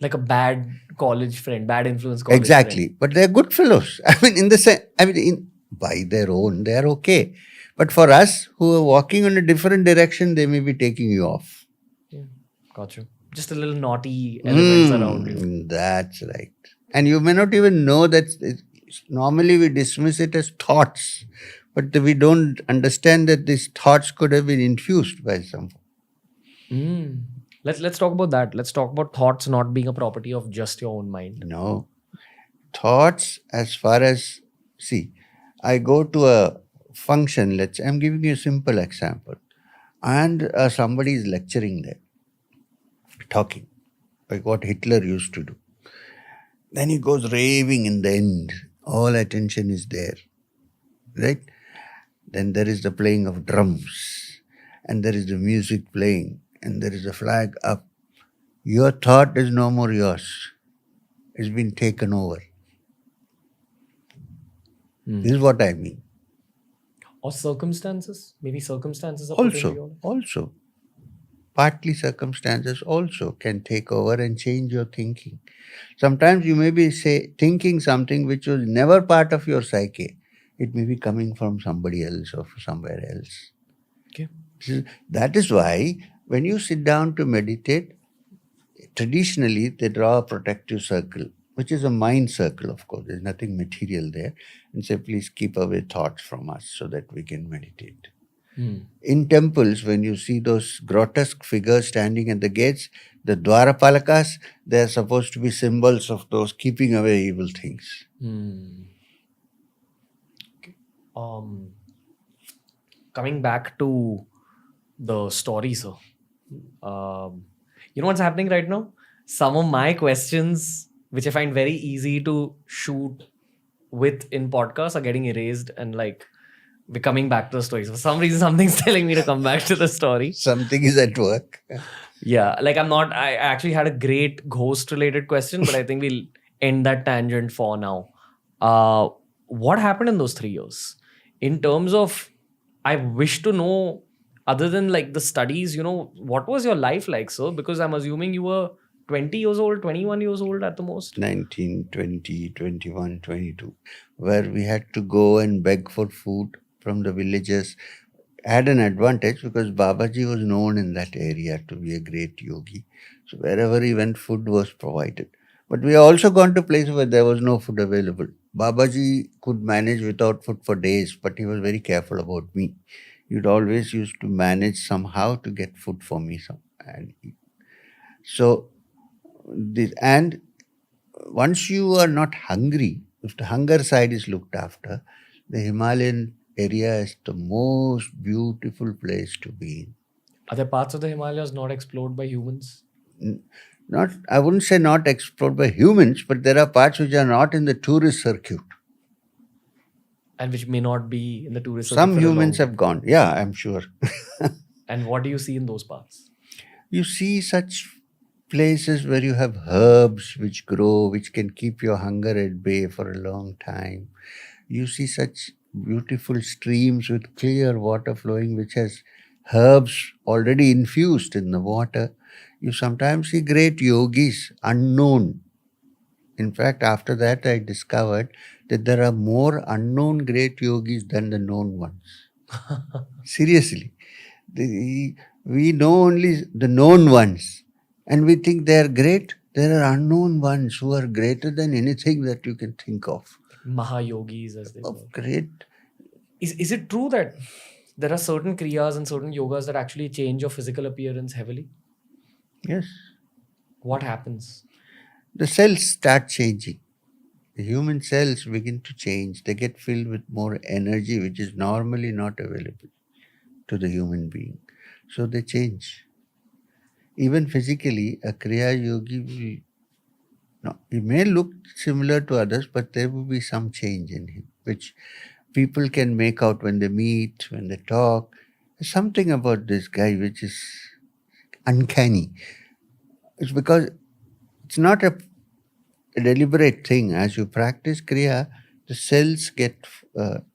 Like a bad college friend, bad influence college Exactly. friend. But they're good fellows. I mean, by their own, they are okay. But for us who are walking in a different direction, they may be taking you off. Yeah. Got you. Just a little naughty elements around you. That's right. And you may not even know that normally we dismiss it as thoughts, but we don't understand that these thoughts could have been infused by some. Let's talk about that. Let's talk about thoughts not being a property of just your own mind. No. Thoughts, as far as, see, I go to a function, I'm giving you a simple example, and somebody is lecturing there, talking, like what Hitler used to do. Then he goes raving in the end. All attention is there, right? Then there is the playing of drums, and there is the music playing, and there is a flag up. Your thought is no more yours. It's been taken over. This is what I mean. Or circumstances? Maybe circumstances are put into your life. Also. Partly circumstances also can take over and change your thinking. Sometimes you may be thinking something which was never part of your psyche. It may be coming from somebody else or somewhere else. Okay. That is why when you sit down to meditate, traditionally they draw a protective circle, which is a mind circle, of course. There's nothing material there. And say, please keep away thoughts from us so that we can meditate. In temples, when you see those grotesque figures standing at the gates, the Dwarapalakas, they are supposed to be symbols of those keeping away evil things. Okay. Coming back to the story, sir. You know what's happening right now? Some of my questions, which I find very easy to shoot with in podcasts, are getting erased and like we're coming back to the story. So for some reason, something's telling me to come back to the story. Something is at work. Yeah, like I actually had a great ghost related question, but I think we'll end that tangent for now. What happened in those 3 years? In terms of, I wish to know, other than like the studies, what was your life like, sir? Because I'm assuming you were 20 years old, 21 years old at the most. 19, 20, 21, 22, where we had to go and beg for food from the villagers. Had an advantage because Babaji was known in that area to be a great yogi. So wherever he went, food was provided. But we also gone to places where there was no food available. Babaji could manage without food for days, but he was very careful about me. He'd always used to manage somehow to get food for me and eat. So, and once you are not hungry, if the hunger side is looked after, the Himalayan area is the most beautiful place to be in. Are there parts of the Himalayas not explored by humans? I wouldn't say not explored by humans, but there are parts which are not in the tourist circuit. And which may not be in the tourist circuit. Some humans have gone. Yeah, I'm sure. And what do you see in those parts? You see such places where you have herbs which grow, which can keep your hunger at bay for a long time. You see such beautiful streams with clear water flowing, which has herbs already infused in the water. You sometimes see great yogis, unknown. In fact, after that, I discovered that there are more unknown great yogis than the known ones. Seriously. We know only the known ones and we think they are great. There are unknown ones who are greater than anything that you can think of. Mahayogis, as they call. Great. Is it true that there are certain kriyas and certain yogas that actually change your physical appearance heavily? Yes. What happens? The cells start changing. The human cells begin to change. They get filled with more energy, which is normally not available to the human being. So they change. Even physically, a Kriya Yogi he may look similar to others, but there will be some change in him which people can make out when they meet, when they talk. There's something about this guy which is uncanny. It's because it's not a deliberate thing. As you practice Kriya, the cells get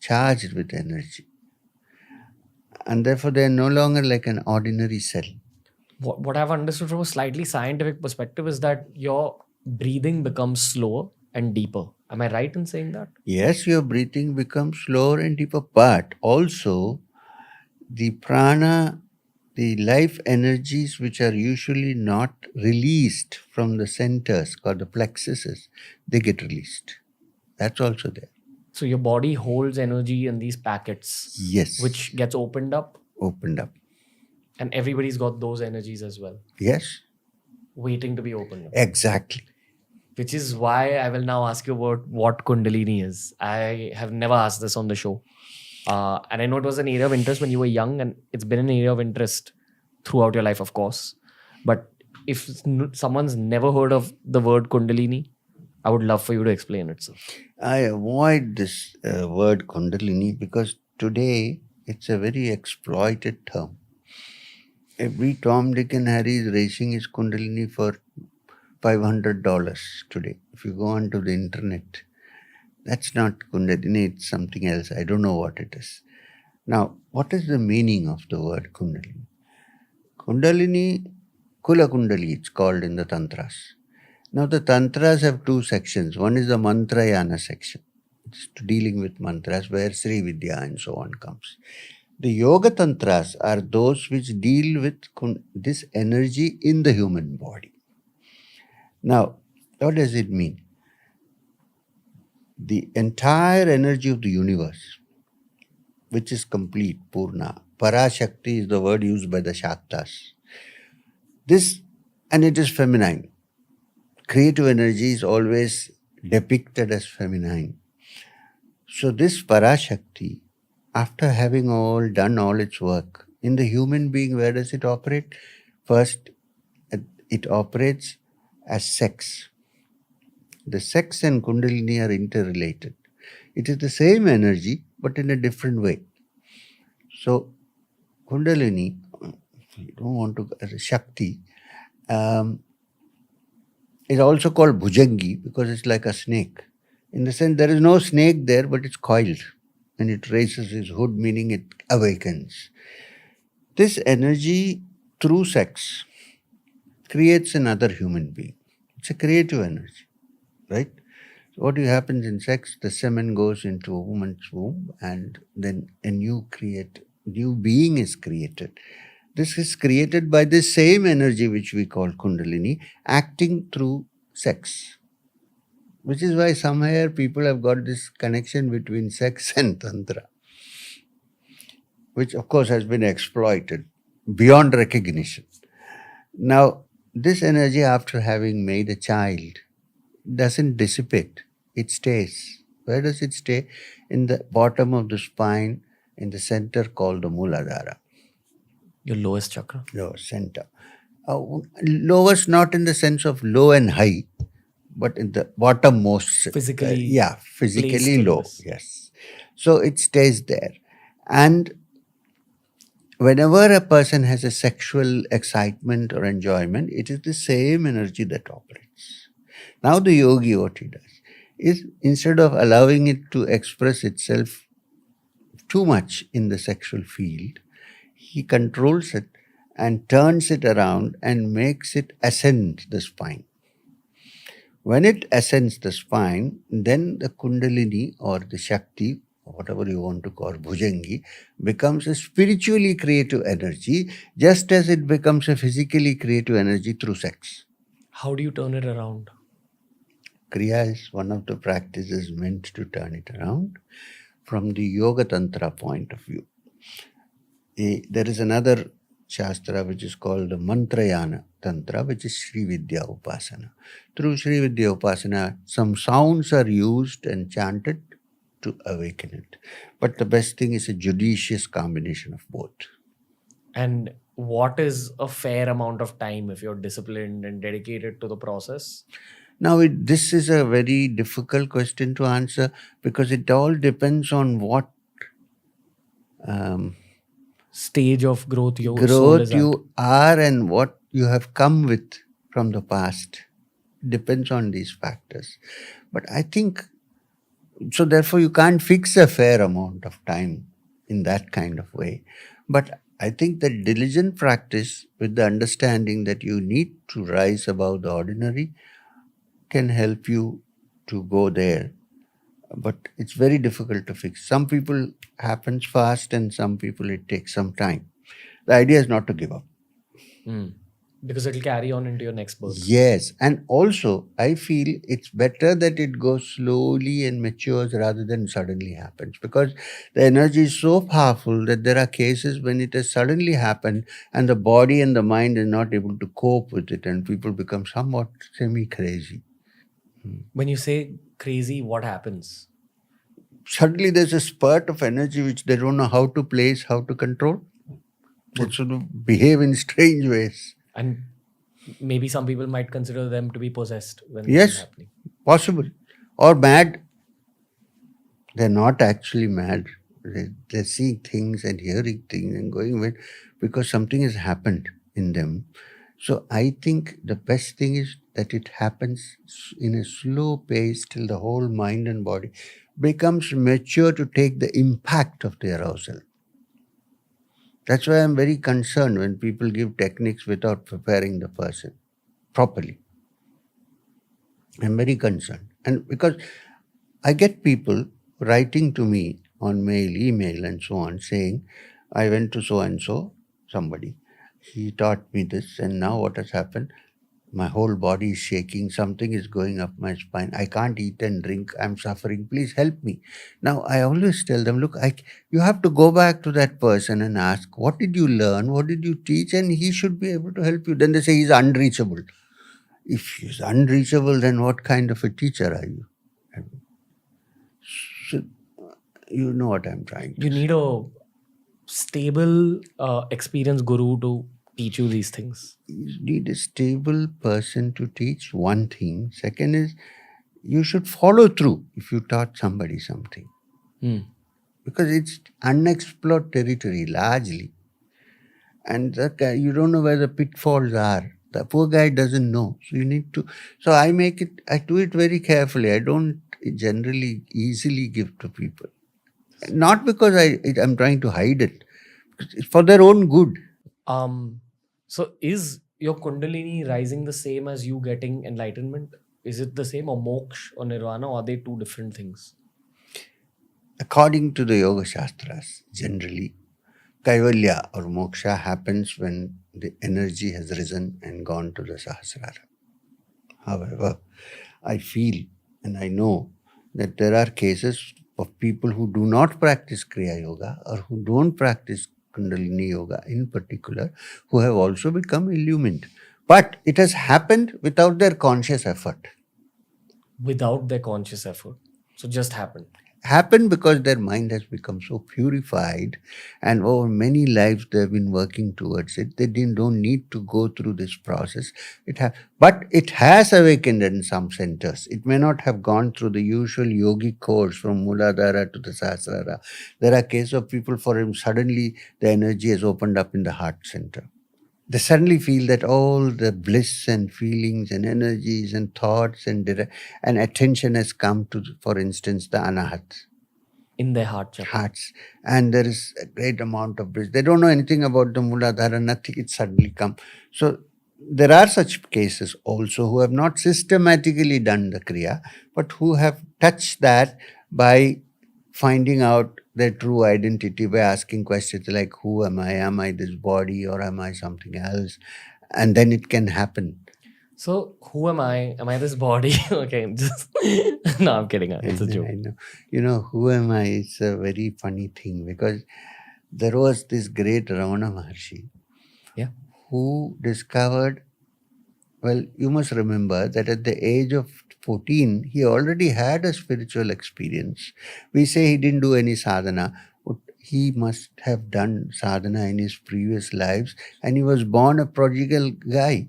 charged with energy. And therefore, they are no longer like an ordinary cell. What I've understood from a slightly scientific perspective is that your breathing becomes slower and deeper. Am I right in saying that? Yes, your breathing becomes slower and deeper, but also the prana, the life energies which are usually not released from the centers called the plexuses, they get released. That's also there. So your body holds energy in these packets, Yes. which gets opened up, and everybody's got those energies as well, Yes, waiting to be opened up. exactly. Which is why I will now ask you about what Kundalini is. I have never asked this on the show. And I know it was an area of interest when you were young, and it's been an area of interest throughout your life, of course. But if someone's never heard of the word Kundalini, I would love for you to explain it, sir. I avoid this word Kundalini because today it's a very exploited term. Every Tom, Dick, and Harry is raising his Kundalini for $500 today. If you go onto the internet, that's not Kundalini, it's something else. I don't know what it is. Now, what is the meaning of the word Kundalini? Kundalini, Kula Kundali, it's called in the Tantras. Now, the Tantras have two sections. One is the Mantrayana section. It's dealing with mantras where Sri Vidya and so on comes. The Yoga Tantras are those which deal with this energy in the human body. Now, what does it mean? The entire energy of the universe, which is complete, Purna. Parashakti is the word used by the Shaktas. This, and it is feminine. Creative energy is always depicted as feminine. So this Parashakti, after having done all its work, in the human being, where does it operate? First, it operates as sex. The sex and Kundalini are interrelated. It is the same energy, but in a different way. So, Kundalini, you don't want to, as a Shakti, is also called Bhujangi because it's like a snake. In the sense, there is no snake there, but it's coiled and it raises its hood, meaning it awakens. This energy, through sex, creates another human being. It's a creative energy, right? So what happens in sex? The semen goes into a woman's womb and then a new being is created. This is created by the same energy which we call Kundalini, acting through sex. Which is why somewhere people have got this connection between sex and Tantra, which of course has been exploited beyond recognition. Now, this energy, after having made a child, doesn't dissipate. It stays. Where does it stay? In the bottom of the spine, in the center called the Muladhara. Your lowest chakra? Lower center. Lowest not in the sense of low and high, but in the bottommost. Physically physically low. Yes. So it stays there. And whenever a person has a sexual excitement or enjoyment, it is the same energy that operates. Now the yogi, what he does is, instead of allowing it to express itself too much in the sexual field, he controls it and turns it around and makes it ascend the spine. When it ascends the spine, then the Kundalini or the Shakti, whatever you want to call Bhujangi, becomes a spiritually creative energy, just as it becomes a physically creative energy through sex. How do you turn it around? Kriya is one of the practices meant to turn it around from the Yoga Tantra point of view. There is another Shastra which is called the Mantrayana Tantra, which is Sri Vidya Upasana. Through Sri Vidya Upasana, some sounds are used and chanted to awaken it. But the best thing is a judicious combination of both. And what is a fair amount of time if you're disciplined and dedicated to the process? Now, this is a very difficult question to answer because it all depends on what um, Stage of growth your soul growth is at. you are and what you have come with from the past. Depends on these factors. But I think so, therefore, you can't fix a fair amount of time in that kind of way. But I think that diligent practice with the understanding that you need to rise above the ordinary can help you to go there. But it's very difficult to fix. Some people happens fast and some people it takes some time. The idea is not to give up. Because it'll carry on into your next birth. Yes, and also I feel it's better that it goes slowly and matures rather than suddenly happens, because the energy is so powerful that there are cases when it has suddenly happened and the body and the mind is not able to cope with it and people become somewhat semi-crazy. When you say crazy, what happens? Suddenly there's a spurt of energy which they don't know how to place, how to control. They sort of behave in strange ways. And maybe some people might consider them to be possessed when this is Yes, happening. possible. Or mad. They're not actually mad. They're seeing things and hearing things and going with because something has happened in them. So I think the best thing is that it happens in a slow pace till the whole mind and body becomes mature to take the impact of the arousal. That's why I'm very concerned when people give techniques without preparing the person properly. I'm very concerned. And because I get people writing to me on mail, email, and so on, saying, I went to so and so, somebody. He taught me this, and now what has happened? My whole body is shaking. Something is going up my spine. I can't eat and drink. I'm suffering. Please help me. Now, I always tell them, look, you have to go back to that person and ask, what did you learn? What did you teach? And he should be able to help you. Then they say he's unreachable. If he's unreachable, then what kind of a teacher are you? So, you know what I'm trying to You say. need a stable, experienced guru to teach you these things. You need a stable person to teach one thing. Second is you should follow through if you taught somebody something. Because it's unexplored territory largely. And that guy, you don't know where the pitfalls are. The poor guy doesn't know. So you need to. So I do it very carefully. I don't generally easily give to people. Not because I'm trying to hide it. It's for their own good. So is your Kundalini rising the same as you getting enlightenment? Is it the same, or moksha or nirvana, or are they two different things? According to the Yoga Shastras, generally, Kaivalya or moksha happens when the energy has risen and gone to the Sahasrara. However, I feel and I know that there are cases of people who do not practice Kriya Yoga or who don't practice Kundalini Yoga in particular, who have also become illumined. But it has happened without their conscious effort. Without their conscious effort. So just happened. Happened because their mind has become so purified and over many lives they've been working towards it. They don't need to go through this process. But it has awakened in some centers. It may not have gone through the usual yogi course from Muladhara to the Sahasrara. There are cases of people for whom suddenly the energy has opened up in the heart center. They suddenly feel that all the bliss and feelings and energies and thoughts and attention has come to, for instance, the anahat In their hearts. and there is a great amount of bliss. They don't know anything about the Muladhara, nothing. It suddenly come. So there are such cases also who have not systematically done the kriya, but who have touched that by finding out their true identity by asking questions like, who am I? Am I this body or am I something else? And then it can happen. So who am I? Am I this body? Okay, just no, I'm kidding. It's a joke. I know. You know, who am I? It's a very funny thing because there was this great Ramana Maharshi who discovered, well, you must remember that at the age of 14, he already had a spiritual experience. We say he didn't do any sadhana, but he must have done sadhana in his previous lives, and he was born a prodigal guy.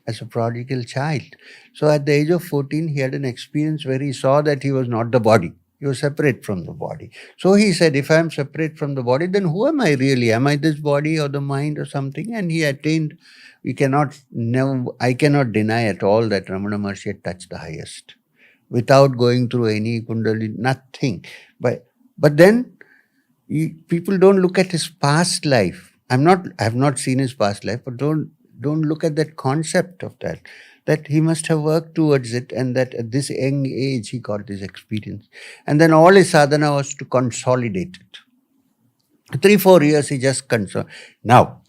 as a prodigal child. So at the age of 14, he had an experience where he saw that he was not the body. He was separate from the body. So he said, if I'm separate from the body, then who am I really? Am I this body or the mind or something? And he attained, I cannot deny at all that Ramana Maharshi had touched the highest without going through any kundalini, nothing. But then people don't look at his past life. I have not seen his past life, but don't look at that concept of that he must have worked towards it, and that at this young age he got this experience. And then all his sadhana was to consolidate it. 3-4 years he just now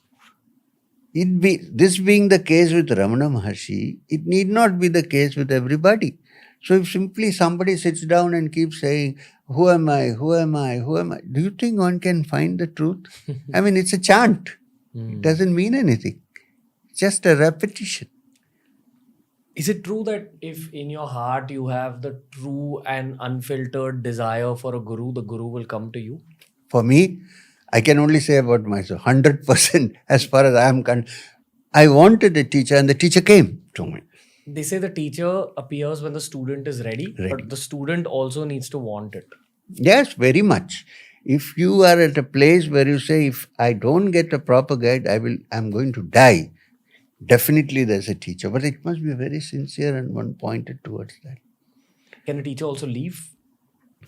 this being the case with Ramana Maharshi, it need not be the case with everybody. So if simply somebody sits down and keeps saying, who am I, who am I, who am I, do you think one can find the truth? I mean, it's a chant. It doesn't mean anything. It's just a repetition. Is it true that if in your heart you have the true and unfiltered desire for a guru, the guru will come to you? For me, I can only say about myself, 100% as far as I am concerned. I wanted a teacher and the teacher came to me. They say the teacher appears when the student is ready, but the student also needs to want it. Yes, very much. If you are at a place where you say, if I don't get a proper guide, I'm going to die, definitely there's a teacher. But it must be very sincere and one pointed towards that. Can a teacher also leave?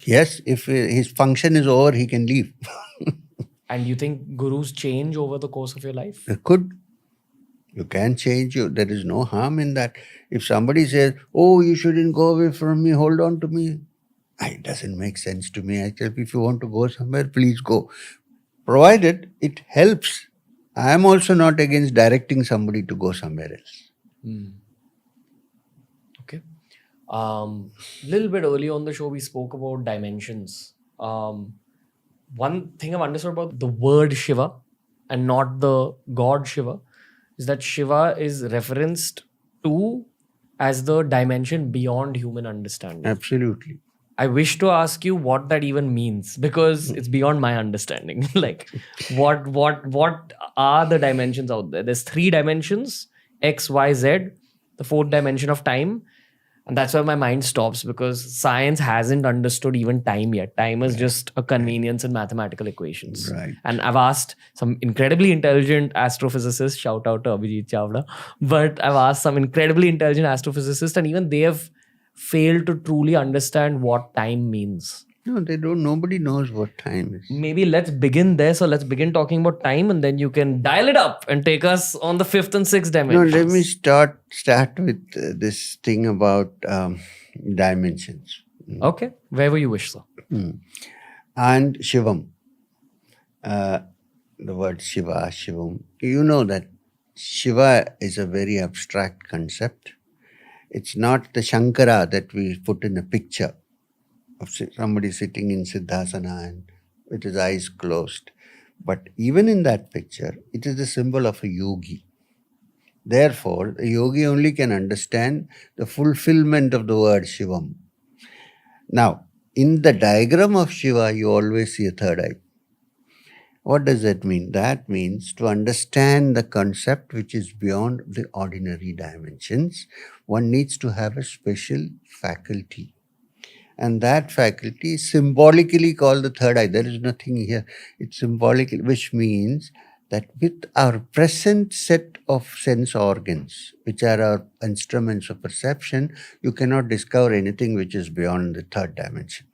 Yes, if his function is over, he can leave. And you think gurus change over the course of your life? It could. You can change. There is no harm in that. If somebody says, oh, you shouldn't go away from me, hold on to me, it doesn't make sense to me. I tell people, if you want to go somewhere, please go. Provided it helps. I am also not against directing somebody to go somewhere else. Okay. Little bit earlier on the show, we spoke about dimensions. One thing I've understood about the word Shiva and not the god Shiva is that Shiva is referenced to as the dimension beyond human understanding. Absolutely. I wish to ask you what that even means, because it's beyond my understanding. Like, what are the dimensions out there? There's 3 dimensions, X, Y, Z, the 4th dimension of time. And that's why my mind stops, because science hasn't understood even time yet. Time is just a convenience in mathematical equations. Right. And I've asked some incredibly intelligent astrophysicists, shout out to Abhijit Chavda, but I've asked some incredibly intelligent astrophysicists, and even they have failed to truly understand what time means. No, they don't. Nobody knows what time is. Maybe let's begin there. So let's begin talking about time, and then you can dial it up and take us on the 5th and 6th dimensions. No, let me start with this thing about dimensions. Okay, wherever you wish, sir. And Shivam. The word Shiva, Shivam. You know that Shiva is a very abstract concept. It's not the Shankara that we put in a picture of somebody sitting in Siddhasana and with his eyes closed. But even in that picture, it is the symbol of a yogi. Therefore, a yogi only can understand the fulfillment of the word Shivam. Now, in the diagram of Shiva, you always see a third eye. What does that mean? That means to understand the concept which is beyond the ordinary dimensions, one needs to have a special faculty. And that faculty is symbolically called the third eye. There is nothing here. It's symbolical, which means that with our present set of sense organs, which are our instruments of perception, you cannot discover anything which is beyond the third dimension.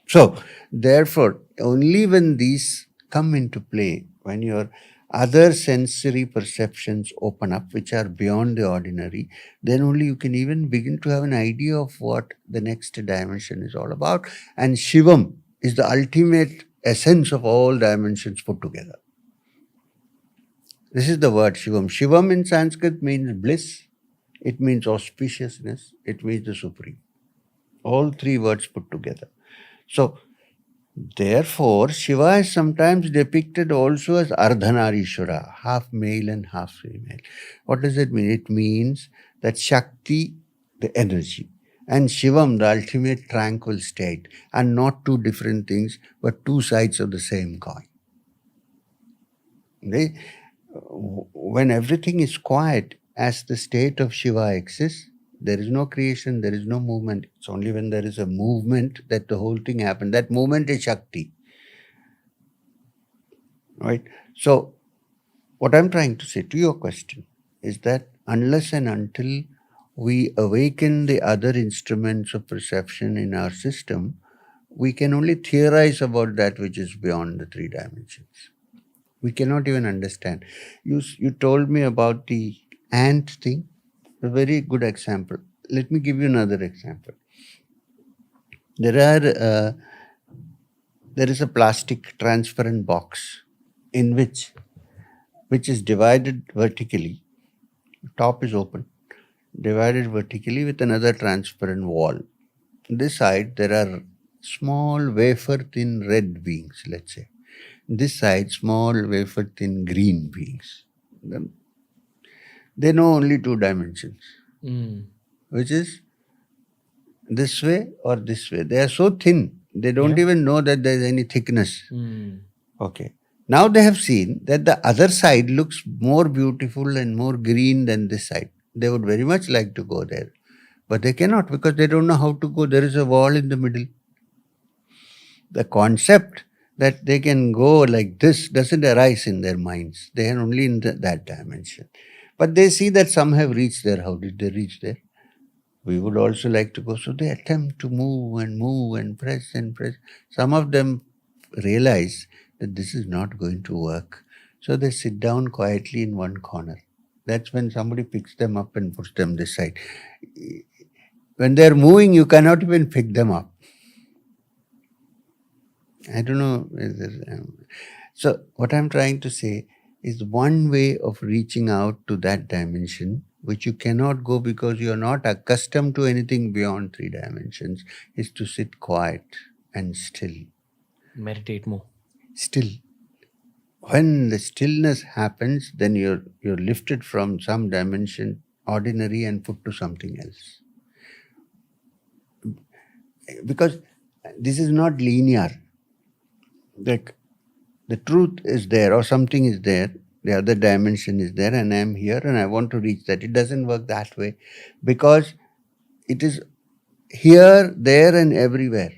So, therefore, only when these come into play, when your other sensory perceptions open up, which are beyond the ordinary, then only you can even begin to have an idea of what the next dimension is all about. And Shivam is the ultimate essence of all dimensions put together. This is the word Shivam. Shivam in Sanskrit means bliss, it means auspiciousness, it means the supreme. All 3 words put together. So, therefore, Shiva is sometimes depicted also as Ardhanarishwara, half male and half female. What does it mean? It means that Shakti, the energy, and Shivam, the ultimate tranquil state, are not 2 different things, but 2 sides of the same coin. When everything is quiet, as the state of Shiva exists, there is no creation, there is no movement. It's only when there is a movement that the whole thing happens. That movement is Shakti. Right? So, what I'm trying to say to your question is that unless and until we awaken the other instruments of perception in our system, we can only theorize about that which is beyond the three dimensions. We cannot even understand. You told me about the ant thing, a very good example. Let me give you another example. There is a plastic transparent box in which is divided vertically. Top is open, divided vertically with another transparent wall. This side there are small wafer thin red beings, let's say. This side small wafer thin green beings. They know only two dimensions, which is this way or this way. They are so thin, they don't even know that there is any thickness. Okay. Now they have seen that the other side looks more beautiful and more green than this side. They would very much like to go there, but they cannot because they don't know how to go. There is a wall in the middle. The concept that they can go like this doesn't arise in their minds. They are only in that dimension. But they see that some have reached there. How did they reach there? We would also like to go. So they attempt to move and press and press. Some of them realize that this is not going to work. So they sit down quietly in one corner. That's when somebody picks them up and puts them this side. When they're moving, you cannot even pick them up. I don't know. So what I'm trying to say is one way of reaching out to that dimension, which you cannot go because you're not accustomed to anything beyond three dimensions, is to sit quiet and still. Meditate more. Still. When the stillness happens, then you're lifted from some dimension, ordinary, and put to something else. Because this is not linear. Like the truth is there or something is there, the other dimension is there, and I'm here and I want to reach that. It doesn't work that way because it is here, there, and everywhere.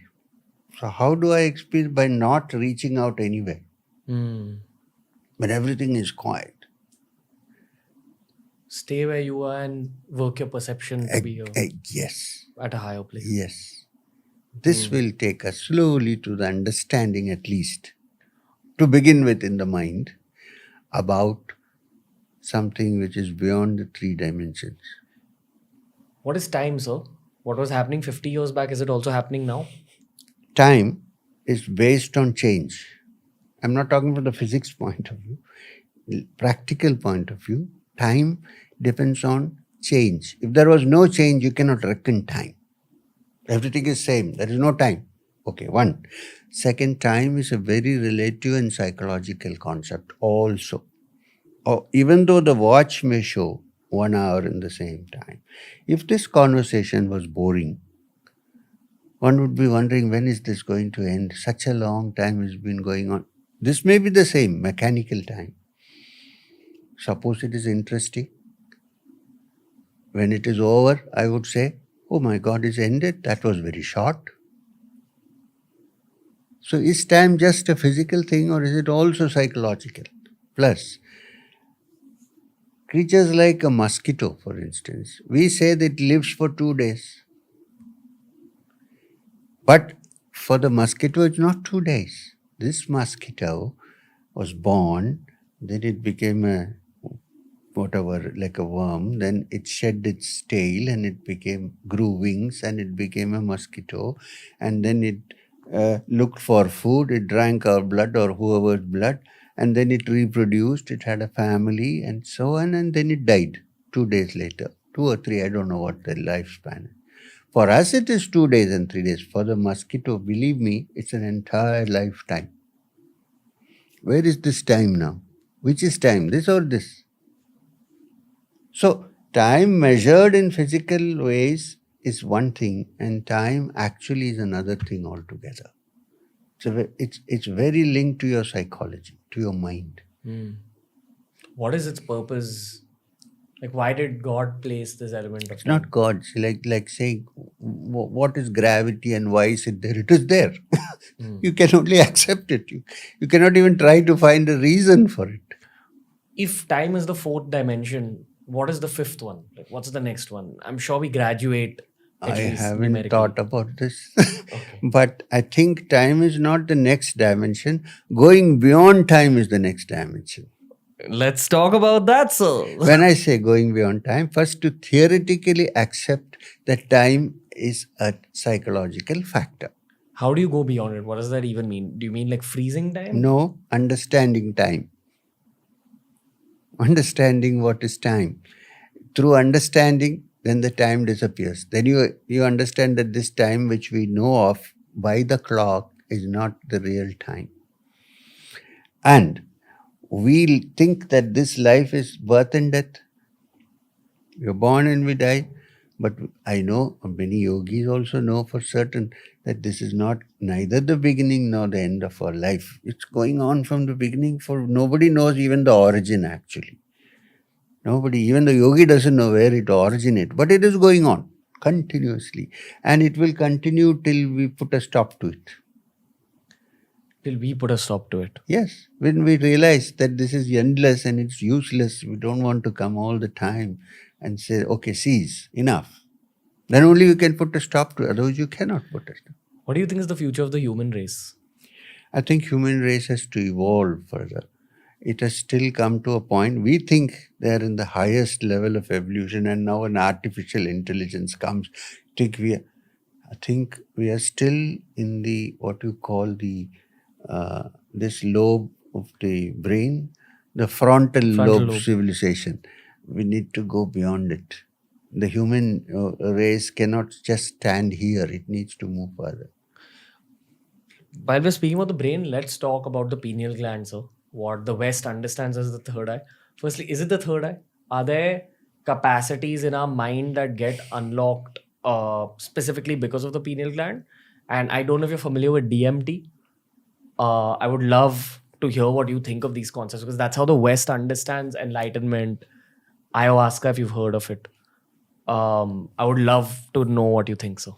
So how do I experience? By not reaching out anywhere. When everything is quiet. Stay where you are and work your perception to be Yes. at a higher place. Yes. This will take us slowly to the understanding, at least, to begin with in the mind, about something which is beyond the three dimensions. What is time, sir? What was happening 50 years back, is it also happening now? Time is based on change. I'm not talking from the physics point of view, practical point of view. Time depends on change. If there was no change, you cannot reckon time. Everything is same. There is no time. Okay, one. Second, time is a very relative and psychological concept also. Even though the watch may show 1 hour in the same time, if this conversation was boring, one would be wondering, when is this going to end? Such a long time has been going on. This may be the same, mechanical time. Suppose it is interesting. When it is over, I would say, oh my God, it's ended. That was very short. So is time just a physical thing or is it also psychological? Plus, creatures like a mosquito, for instance, we say that it lives for 2 days. But for the mosquito, it's not 2 days. This mosquito was born, then it became like a worm, then it shed its tail and it grew wings and it became a mosquito, and then it looked for food, it drank our blood or whoever's blood, and then it reproduced, it had a family and so on, and then it died 2 days later, 2 or 3, I don't know what the lifespan is. For us it is 2 days and 3 days. For the mosquito, believe me, it's an entire lifetime. Where is this time now? Which is time, this or this? So, time measured in physical ways is one thing, and time actually is another thing altogether. So, it's very linked to your psychology, to your mind. What is its purpose Like, why did God place this element of It's not time? God. See, like saying, what is gravity and why is it there? It is there. Hmm. You can only accept it. You cannot even try to find a reason for it. If time is the fourth dimension, what is the fifth one? Like, what's the next one? I'm sure we graduate I at least haven't numerically. thought about this. Okay. But I think time is not the next dimension. Going beyond time is the next dimension. Let's talk about that, sir. When I say going beyond time, first to theoretically accept that time is a psychological factor. How do you go beyond it? What does that even mean? Do you mean like freezing time? No, understanding time. Understanding what is time. Through understanding, then the time disappears. Then you understand that this time which we know of by the clock is not the real time. And we think that this life is birth and death. We're born and we die. But I know many yogis also know for certain that this is not neither the beginning nor the end of our life. It's going on from the beginning, for nobody knows even the origin actually. Nobody, even the yogi doesn't know where it originated, but it is going on continuously. And it will continue till we put a stop to it. Till we put a stop to it. Yes, when we realize that this is endless and it's useless, we don't want to come all the time and say, okay, cease, enough. Then only you can put a stop to it, otherwise you cannot put a stop. What do you think is the future of the human race? I think human race has to evolve further. It has still come to a point, we think they are in the highest level of evolution and now an artificial intelligence comes. I think we are still in the, what you call the, this lobe of the brain, the frontal Frontal lobe lobe. civilization. We need to go beyond it. The human race cannot just stand here, it needs to move further. While we're speaking about the brain, let's talk about the pineal gland, sir. What the West understands as the third eye. Firstly, is it the third eye? Are there capacities in our mind that get unlocked specifically because of the pineal gland? And I don't know if you're familiar with DMT. I would love to hear what you think of these concepts because that's how the West understands enlightenment. Ayahuasca, if you've heard of it. I would love to know what you think, sir.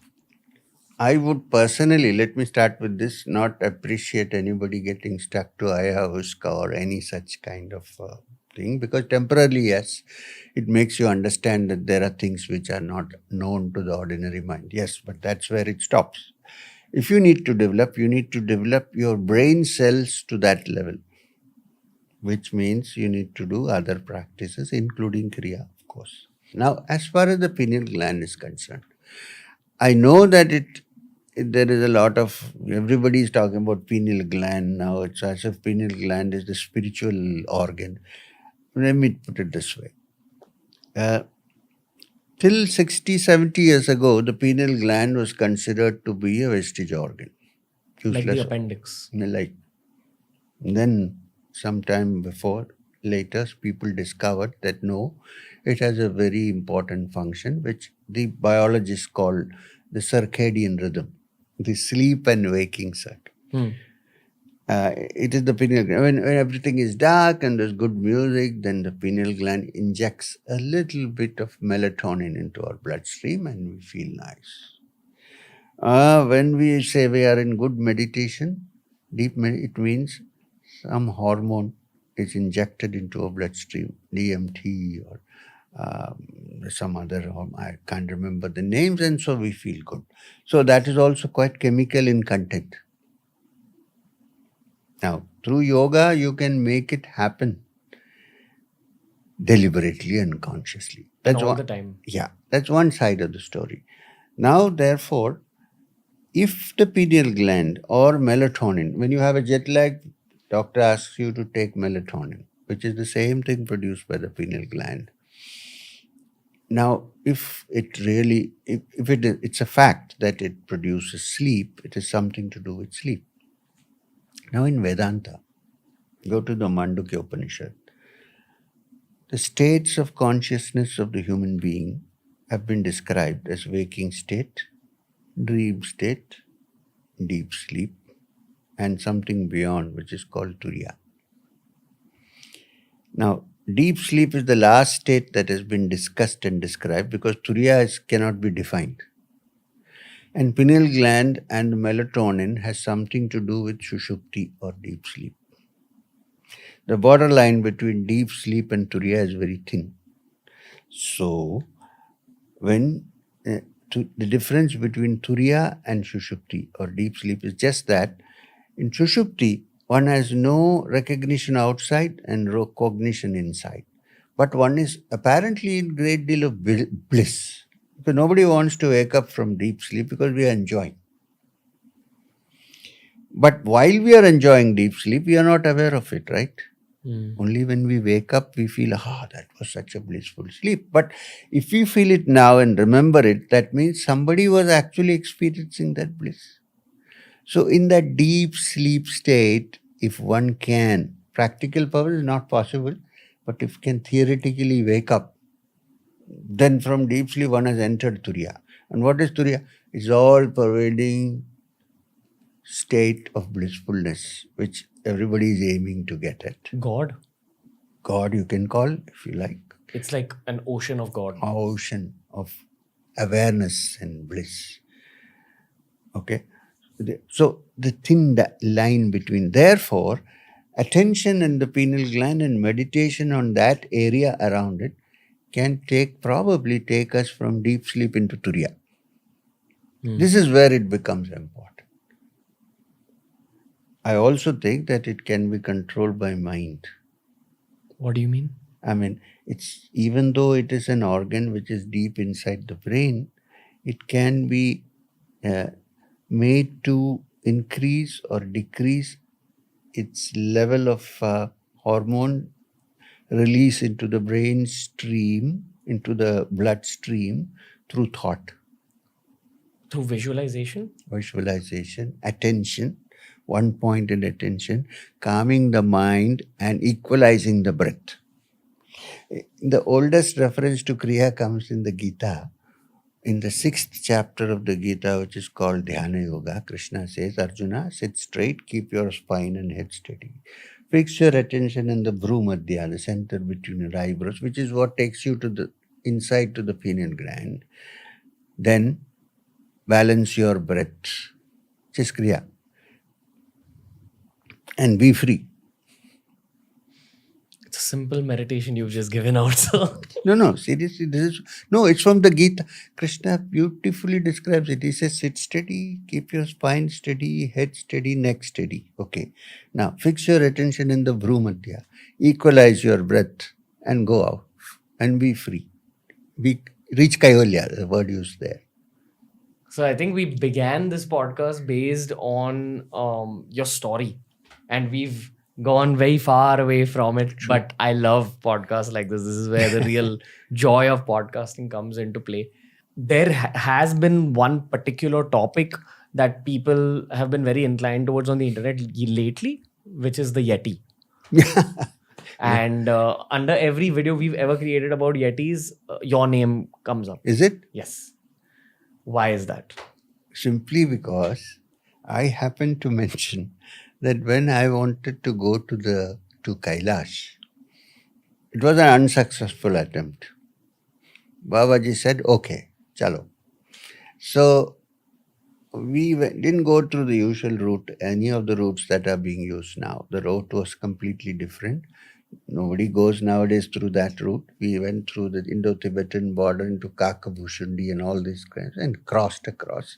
I would personally, let me start with this, not appreciate anybody getting stuck to ayahuasca or any such kind of thing, because temporarily, yes, it makes you understand that there are things which are not known to the ordinary mind. Yes, but that's where it stops. If you need to develop your brain cells to that level, which means you need to do other practices, including Kriya, of course. Now, as far as the pineal gland is concerned, I know that there is a lot of, everybody is talking about pineal gland now. It's as if pineal gland is the spiritual organ. Let me put it this way. Uh, till 60, 70 years ago, the pineal gland was considered to be a vestige organ. Like the Useless. appendix. Like, then, sometime before, later, people discovered that no, it has a very important function, which the biologists call the circadian rhythm, the sleep and waking cycle. Hmm. It is the pineal gland. When everything is dark and there's good music, then the pineal gland injects a little bit of melatonin into our bloodstream and we feel nice. When we say we are in good meditation, it means some hormone is injected into our bloodstream, DMT or some other hormone. I can't remember the names, and so we feel good. So that is also quite chemical in content. Now, through yoga, you can make it happen deliberately and consciously. And That's all the one. time. Yeah, that's one side of the story. Now, therefore, if the pineal gland or melatonin, when you have a jet lag, doctor asks you to take melatonin, which is the same thing produced by the pineal gland. Now, if it really, if it's a fact that it produces sleep, it has something to do with sleep. Now, in Vedanta, go to the Mandukya Upanishad. The states of consciousness of the human being have been described as waking state, dream state, deep sleep, and something beyond, which is called Turiya. Now, Deep sleep is the last state that has been discussed and described because cannot be defined. And pineal gland and melatonin has something to do with sushupti or deep sleep. The borderline between deep sleep and turiya is very thin. So, when the difference between turiya and sushupti or deep sleep is just that in sushupti, one has no recognition outside and no cognition inside. But one is apparently in great deal of bliss. Because nobody wants to wake up from deep sleep because we are enjoying. But while we are enjoying deep sleep, we are not aware of it, right? Only when we wake up, we feel, that was such a blissful sleep. But if we feel it now and remember it, that means somebody was actually experiencing that bliss. So, in that deep sleep state, if one can, practical power is not possible, but if can theoretically wake up, then from deep sleep one has entered Turiya. And what is Turiya? It's all pervading state of blissfulness, which everybody is aiming to get at. God. God, you can call if you like. It's like an ocean of God. Ocean of awareness and bliss. Okay. So the thin line between, therefore, attention in the pineal gland and meditation on that area around it can probably take us from deep sleep into Turiya. This is where it becomes important. I also think that it can be controlled by mind. What do you mean? I mean, it's even though it is an organ which is deep inside the brain, it can be made to increase or decrease its level of hormone release into the brain stream, into the bloodstream through thought. Through visualization? Visualization, attention, one-pointed attention, calming the mind and equalizing the breath. The oldest reference to Kriya comes in the Gita. In the 6th chapter of the Gita, which is called Dhyana Yoga, Krishna says, Arjuna, sit straight, keep your spine and head steady. Fix your attention in the Bhrumadhya, the center between your eyebrows, which is what takes you to the inside to the pineal gland. Then balance your breath, which is Kriya, and be free. It's a simple meditation you've just given out, sir. No, seriously, it's from the Gita. Krishna beautifully describes it. He says, sit steady, keep your spine steady, head steady, neck steady. Okay. Now, fix your attention in the Bhrumadhya. Equalize your breath and go out and be free. Reach Kaivalya, the word used there. So I think we began this podcast based on your story, and we've gone very far away from it. True. But I love podcasts like this. This is where the real joy of podcasting comes into play. There has been one particular topic that people have been very inclined towards on the internet lately, which is the Yeti. And under every video we've ever created about Yetis, your name comes up. Is it? Yes. Why is that? Simply because I happened to mention that when I wanted to go to Kailash, it was an unsuccessful attempt. Babaji said, okay, chalo. So we didn't go through the usual route, any of the routes that are being used now. The route was completely different. Nobody goes nowadays through that route. We went through the Indo-Tibetan border into Kakabushundi and all these kinds and crossed across.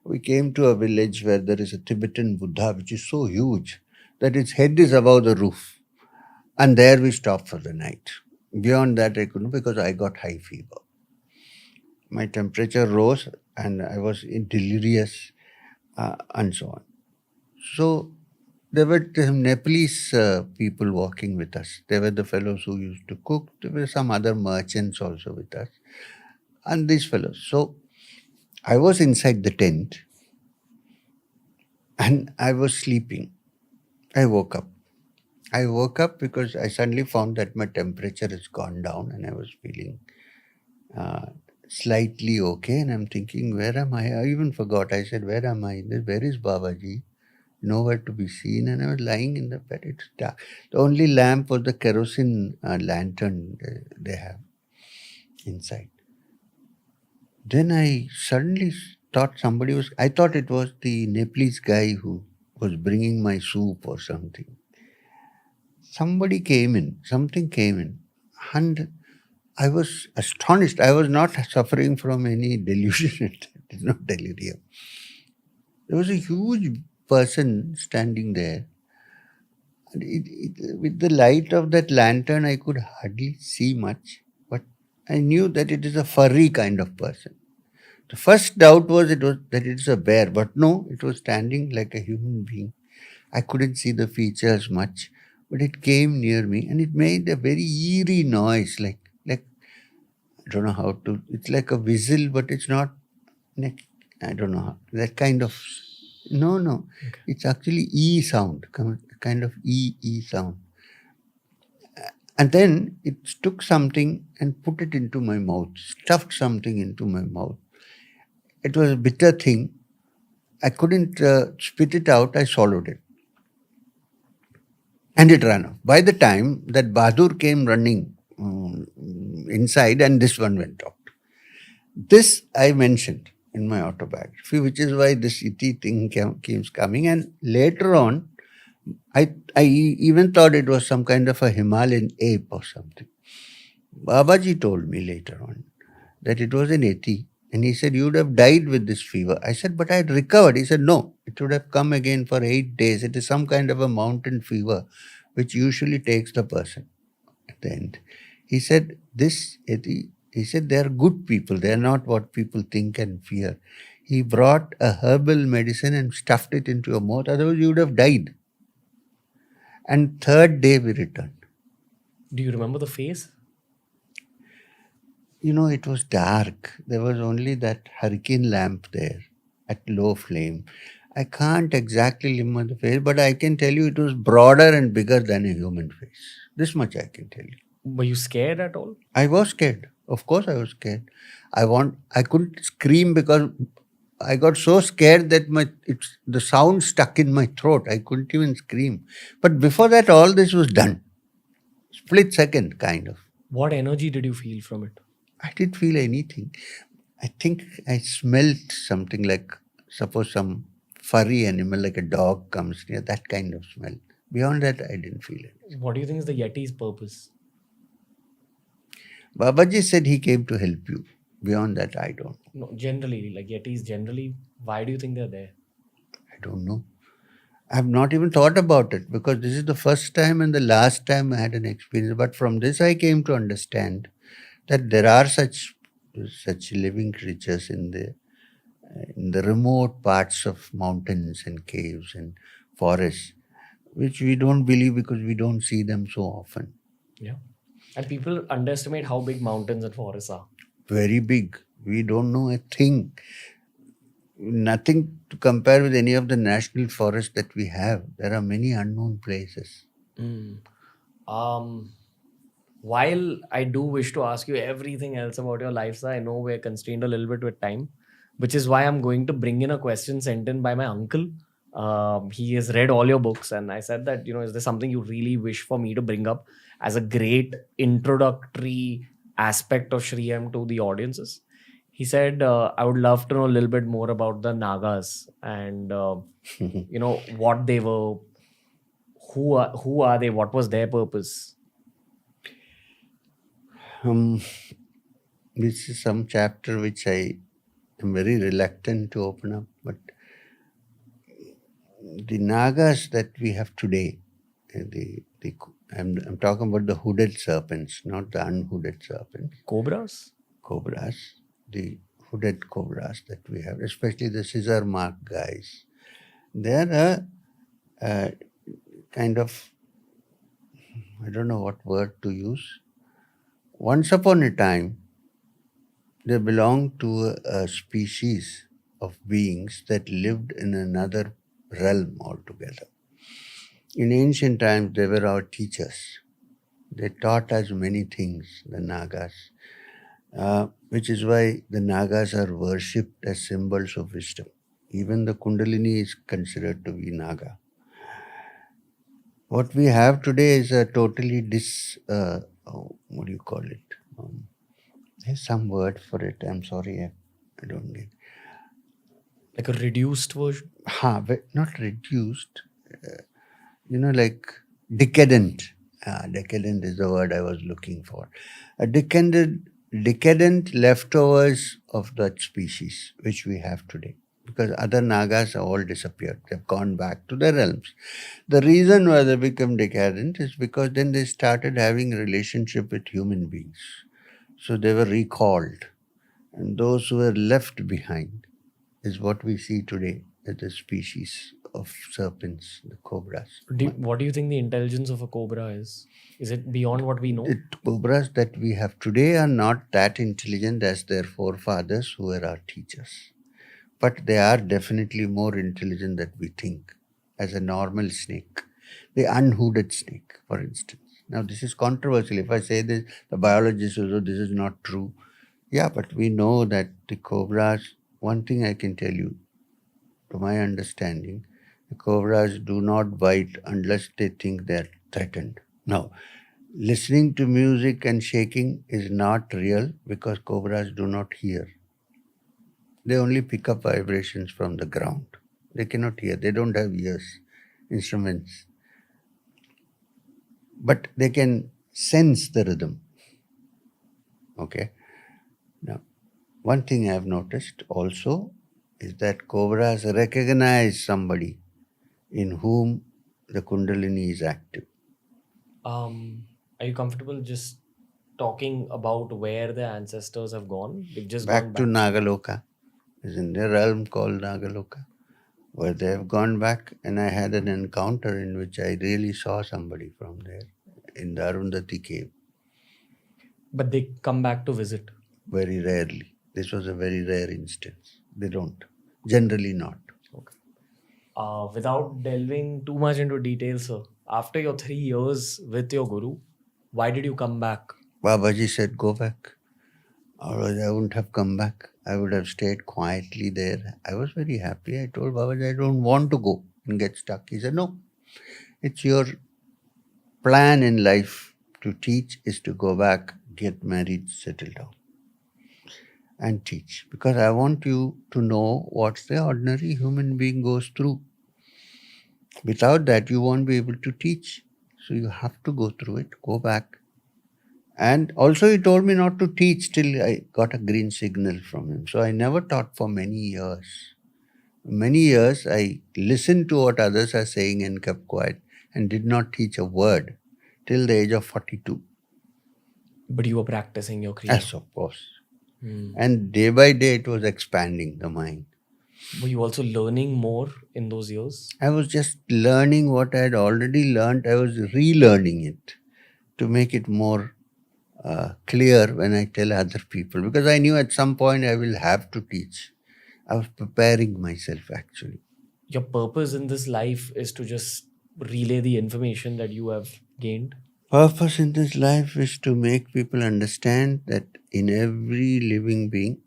We came to a village where there is a Tibetan Buddha, which is so huge that its head is above the roof. And there we stopped for the night. Beyond that, I couldn't because I got high fever. My temperature rose and I was delirious and so on. So there were some Nepalese people walking with us. They were the fellows who used to cook. There were some other merchants also with us. And these fellows. So I was inside the tent and I was sleeping. I woke up because I suddenly found that my temperature has gone down and I was feeling slightly okay. And I'm thinking, where am I? I even forgot. I said, where am I? Where is Babaji? nowhere to be seen, and I was lying in the bed. It's dark. The only lamp was the kerosene lantern they have inside. Then I suddenly thought I thought it was the Nepalese guy who was bringing my soup or something. Something came in, and I was astonished. I was not suffering from any delusion. It is not delirium. There was a huge person standing there. And with the light of that lantern, I could hardly see much, but I knew that it is a furry kind of person. The first doubt was that it's a bear, but no, it was standing like a human being. I couldn't see the features much, but it came near me and it made a very eerie noise, like I don't know how to. It's like a whistle, but it's not. I don't know that kind of. No, no, Okay. it's actually E sound, kind of E sound. And then it took something and put it into my mouth, stuffed something into my mouth. It was a bitter thing. I couldn't spit it out. I swallowed it. And it ran off. By the time that Bahadur came running inside, and this one went out. This I mentioned in my autobiography, which is why this Yeti thing keeps coming. And later on, I even thought it was some kind of a Himalayan ape or something. Babaji told me later on that it was an Yeti. And he said, you would have died with this fever. I said, but I had recovered. He said, no, it would have come again for 8 days. It is some kind of a mountain fever, which usually takes the person at the end. He said, he said, they are good people. They are not what people think and fear. He brought a herbal medicine and stuffed it into your mouth. Otherwise, you would have died. And third day, we returned. Do you remember the face? It was dark. There was only that hurricane lamp there at low flame. I can't exactly remember the face, but I can tell you it was broader and bigger than a human face. This much I can tell you. Were you scared at all? I was scared. Of course I was scared. I couldn't scream because I got so scared that the sound stuck in my throat. I couldn't even scream. But before that, all this was done. Split second, kind of. What energy did you feel from it? I didn't feel anything. I think I smelled something like, suppose some furry animal like a dog comes near, that kind of smell. Beyond that, I didn't feel it. What do you think is the Yeti's purpose? Babaji said he came to help you. Beyond that, I don't know. No, generally, like Yetis generally, why do you think they're there? I don't know. I have not even thought about it because this is the first time and the last time I had an experience. But from this, I came to understand that there are such living creatures in the remote parts of mountains and caves and forests, which we don't believe because we don't see them so often. Yeah. And people underestimate how big mountains and forests are. Very big. We don't know a thing. Nothing to compare with any of the national forests that we have. There are many unknown places. While I do wish to ask you everything else about your lifestyle, I know we're constrained a little bit with time, which is why I'm going to bring in a question sent in by my uncle. He has read all your books, and I said that, is there something you really wish for me to bring up as a great introductory aspect of Shri M to the audiences? He said, I would love to know a little bit more about the Nagas and, what they were, who are they, what was their purpose? This is some chapter which I am very reluctant to open up, but the Nagas that we have today, I'm talking about the hooded serpents, not the unhooded serpents. Cobras? Cobras, the hooded cobras that we have, especially the scissor mark guys. They're a kind of, I don't know what word to use. Once upon a time, they belonged to a species of beings that lived in another realm altogether. In ancient times, they were our teachers. They taught us many things, the Nagas, which is why the Nagas are worshipped as symbols of wisdom. Even the Kundalini is considered to be Naga. What we have today is a totally what do you call it? There's some word for it. I'm sorry, I don't get. Like a reduced version? But not reduced. Like decadent. Decadent is the word I was looking for. A decadent leftovers of that species which we have today. Because other Nagas have all disappeared. They've gone back to their realms. The reason why they become decadent is because then they started having relationship with human beings. So they were recalled. And those who were left behind is what we see today as the species of serpents, the cobras. What do you think the intelligence of a cobra is? Is it beyond what we know? The cobras that we have today are not that intelligent as their forefathers who were our teachers. But they are definitely more intelligent than we think, as a normal snake. The unhooded snake, for instance. Now, this is controversial. If I say this, the biologists will say this is not true. Yeah, but we know that the cobras, one thing I can tell you, to my understanding, the cobras do not bite unless they think they're threatened. Now, listening to music and shaking is not real because cobras do not hear. They only pick up vibrations from the ground. They cannot hear. They don't have ears, instruments. But they can sense the rhythm. Okay? Now, one thing I have noticed also is that cobras recognize somebody in whom the Kundalini is active. Are you comfortable just talking about where the ancestors have gone? They've just gone Back to Nagaloka. Is in their realm called Nagaloka, where they have gone back, and I had an encounter in which I really saw somebody from there in the Arundhati cave. But they come back to visit? Very rarely. This was a very rare instance. They don't. Generally not. Okay. Without delving too much into detail, sir, after your 3 years with your guru, why did you come back? Babaji said, go back. Otherwise, I wouldn't have come back. I would have stayed quietly there. I was very happy. I told Babaji, I don't want to go and get stuck. He said, no, it's your plan in life to teach is to go back, get married, settle down, and teach. Because I want you to know what the ordinary human being goes through. Without that, you won't be able to teach. So you have to go through it, go back. And also he told me not to teach till I got a green signal from him. So I never taught for many years. Many years I listened to what others are saying and kept quiet and did not teach a word till the age of 42. But you were practicing your kriya. Yes, of course. And day by day it was expanding the mind. Were you also learning more in those years? I was just learning what I had already learned. I was relearning it to make it more clear when I tell other people, because I knew at some point I will have to teach. I was preparing myself actually. Your purpose in this life is to just relay the information that you have gained? Purpose in this life is to make people understand that in every living being,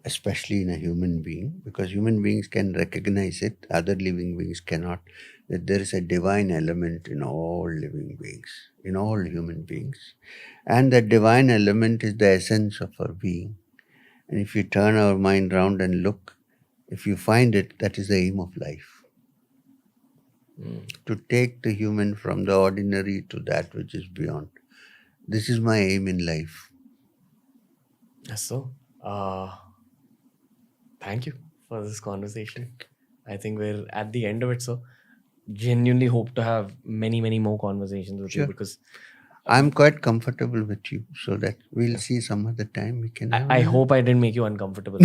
especially in a human being, because human beings can recognize it, other living beings cannot, that there is a divine element in all living beings, in all human beings. And that divine element is the essence of our being. And if you turn our mind round and look, if you find it, that is the aim of life. To take the human from the ordinary to that which is beyond. This is my aim in life. Yes, sir. Thank you for this conversation. I think we're at the end of it, so genuinely hope to have many, many more conversations with you, because I'm quite comfortable with you, so that we'll see some other time we can have. I hope I didn't make you uncomfortable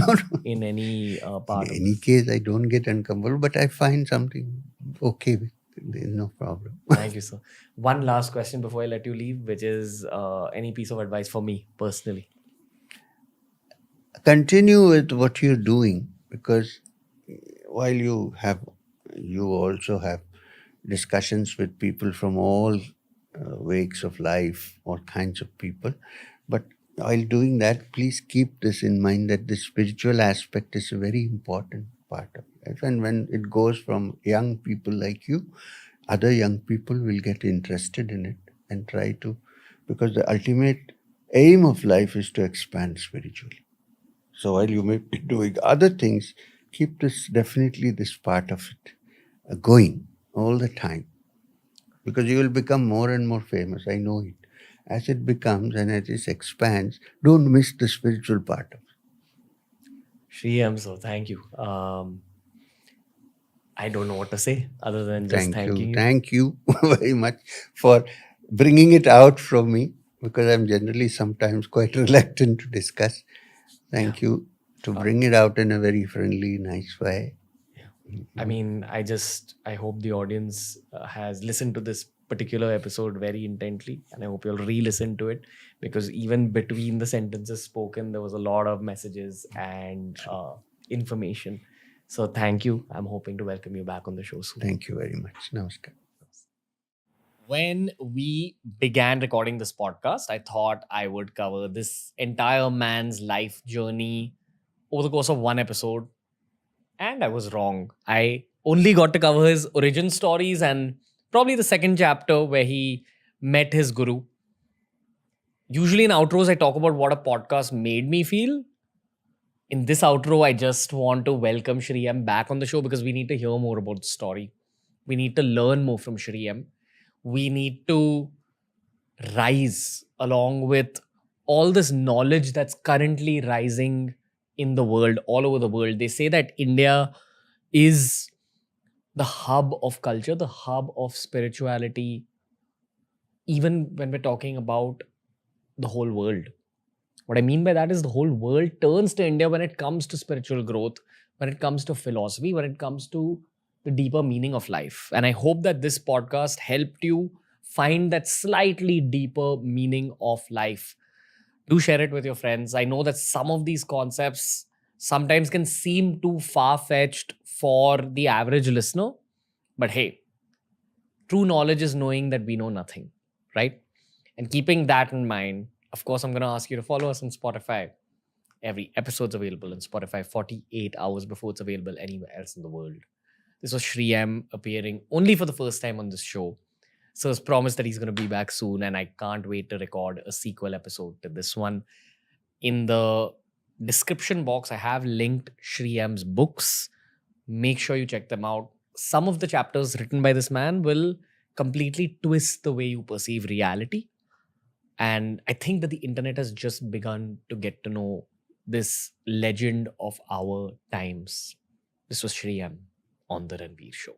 in any part In of any this. case, I don't get uncomfortable, but I find something okay with it. There's no problem. Thank you, sir. One last question before I let you leave, which is any piece of advice for me personally? Continue with what you're doing, because while you also have discussions with people from all wakes of life, all kinds of people, but While doing that, please keep this in mind that the spiritual aspect is a very important part of life. And when it goes from young people like you, other young people will get interested in it and try to, because the ultimate aim of life is to expand spiritually. So while you may be doing other things, keep this definitely this part of it going all the time, because you will become more and more famous. I know it. As it becomes and as it expands, don't miss the spiritual part of it. Shri M, so thank you. I don't know what to say other than just Thank you. thanking you. Thank you very much for bringing it out from me, because I'm generally sometimes quite reluctant to discuss. Thank you to bring it out in a very friendly, nice way. I mean, I hope the audience has listened to this particular episode very intently, and I hope you'll re-listen to it, because even between the sentences spoken, there was a lot of messages and information. So thank you. I'm hoping to welcome you back on the show soon. Thank you very much. Namaskar. When we began recording this podcast, I thought I would cover this entire man's life journey over the course of one episode. And I was wrong. I only got to cover his origin stories and probably the second chapter where he met his guru. Usually in outros, I talk about what a podcast made me feel. In this outro, I just want to welcome Shri M back on the show because we need to hear more about the story. We need to learn more from Shri M. We need to rise along with all this knowledge that's currently rising in the world, all over the world. They say that India is the hub of culture, the hub of spirituality, even when we're talking about the whole world. What I mean by that is the whole world turns to India when it comes to spiritual growth, when it comes to philosophy, when it comes to the deeper meaning of life. And I hope that this podcast helped you find that slightly deeper meaning of life. Do share it with your friends. I know that some of these concepts sometimes can seem too far fetched for the average listener, but hey, true knowledge is knowing that we know nothing, right? And keeping that in mind, of course, I'm going to ask you to follow us on Spotify. Every episode's available on Spotify 48 hours before it's available anywhere else in the world. This was Shri M appearing only for the first time on this show. So it's promised that he's going to be back soon, and I can't wait to record a sequel episode to this one. In the description box, I have linked Shri M's books. Make sure you check them out. Some of the chapters written by this man will completely twist the way you perceive reality. And I think that the internet has just begun to get to know this legend of our times. This was Shri M on the Ranveer Show.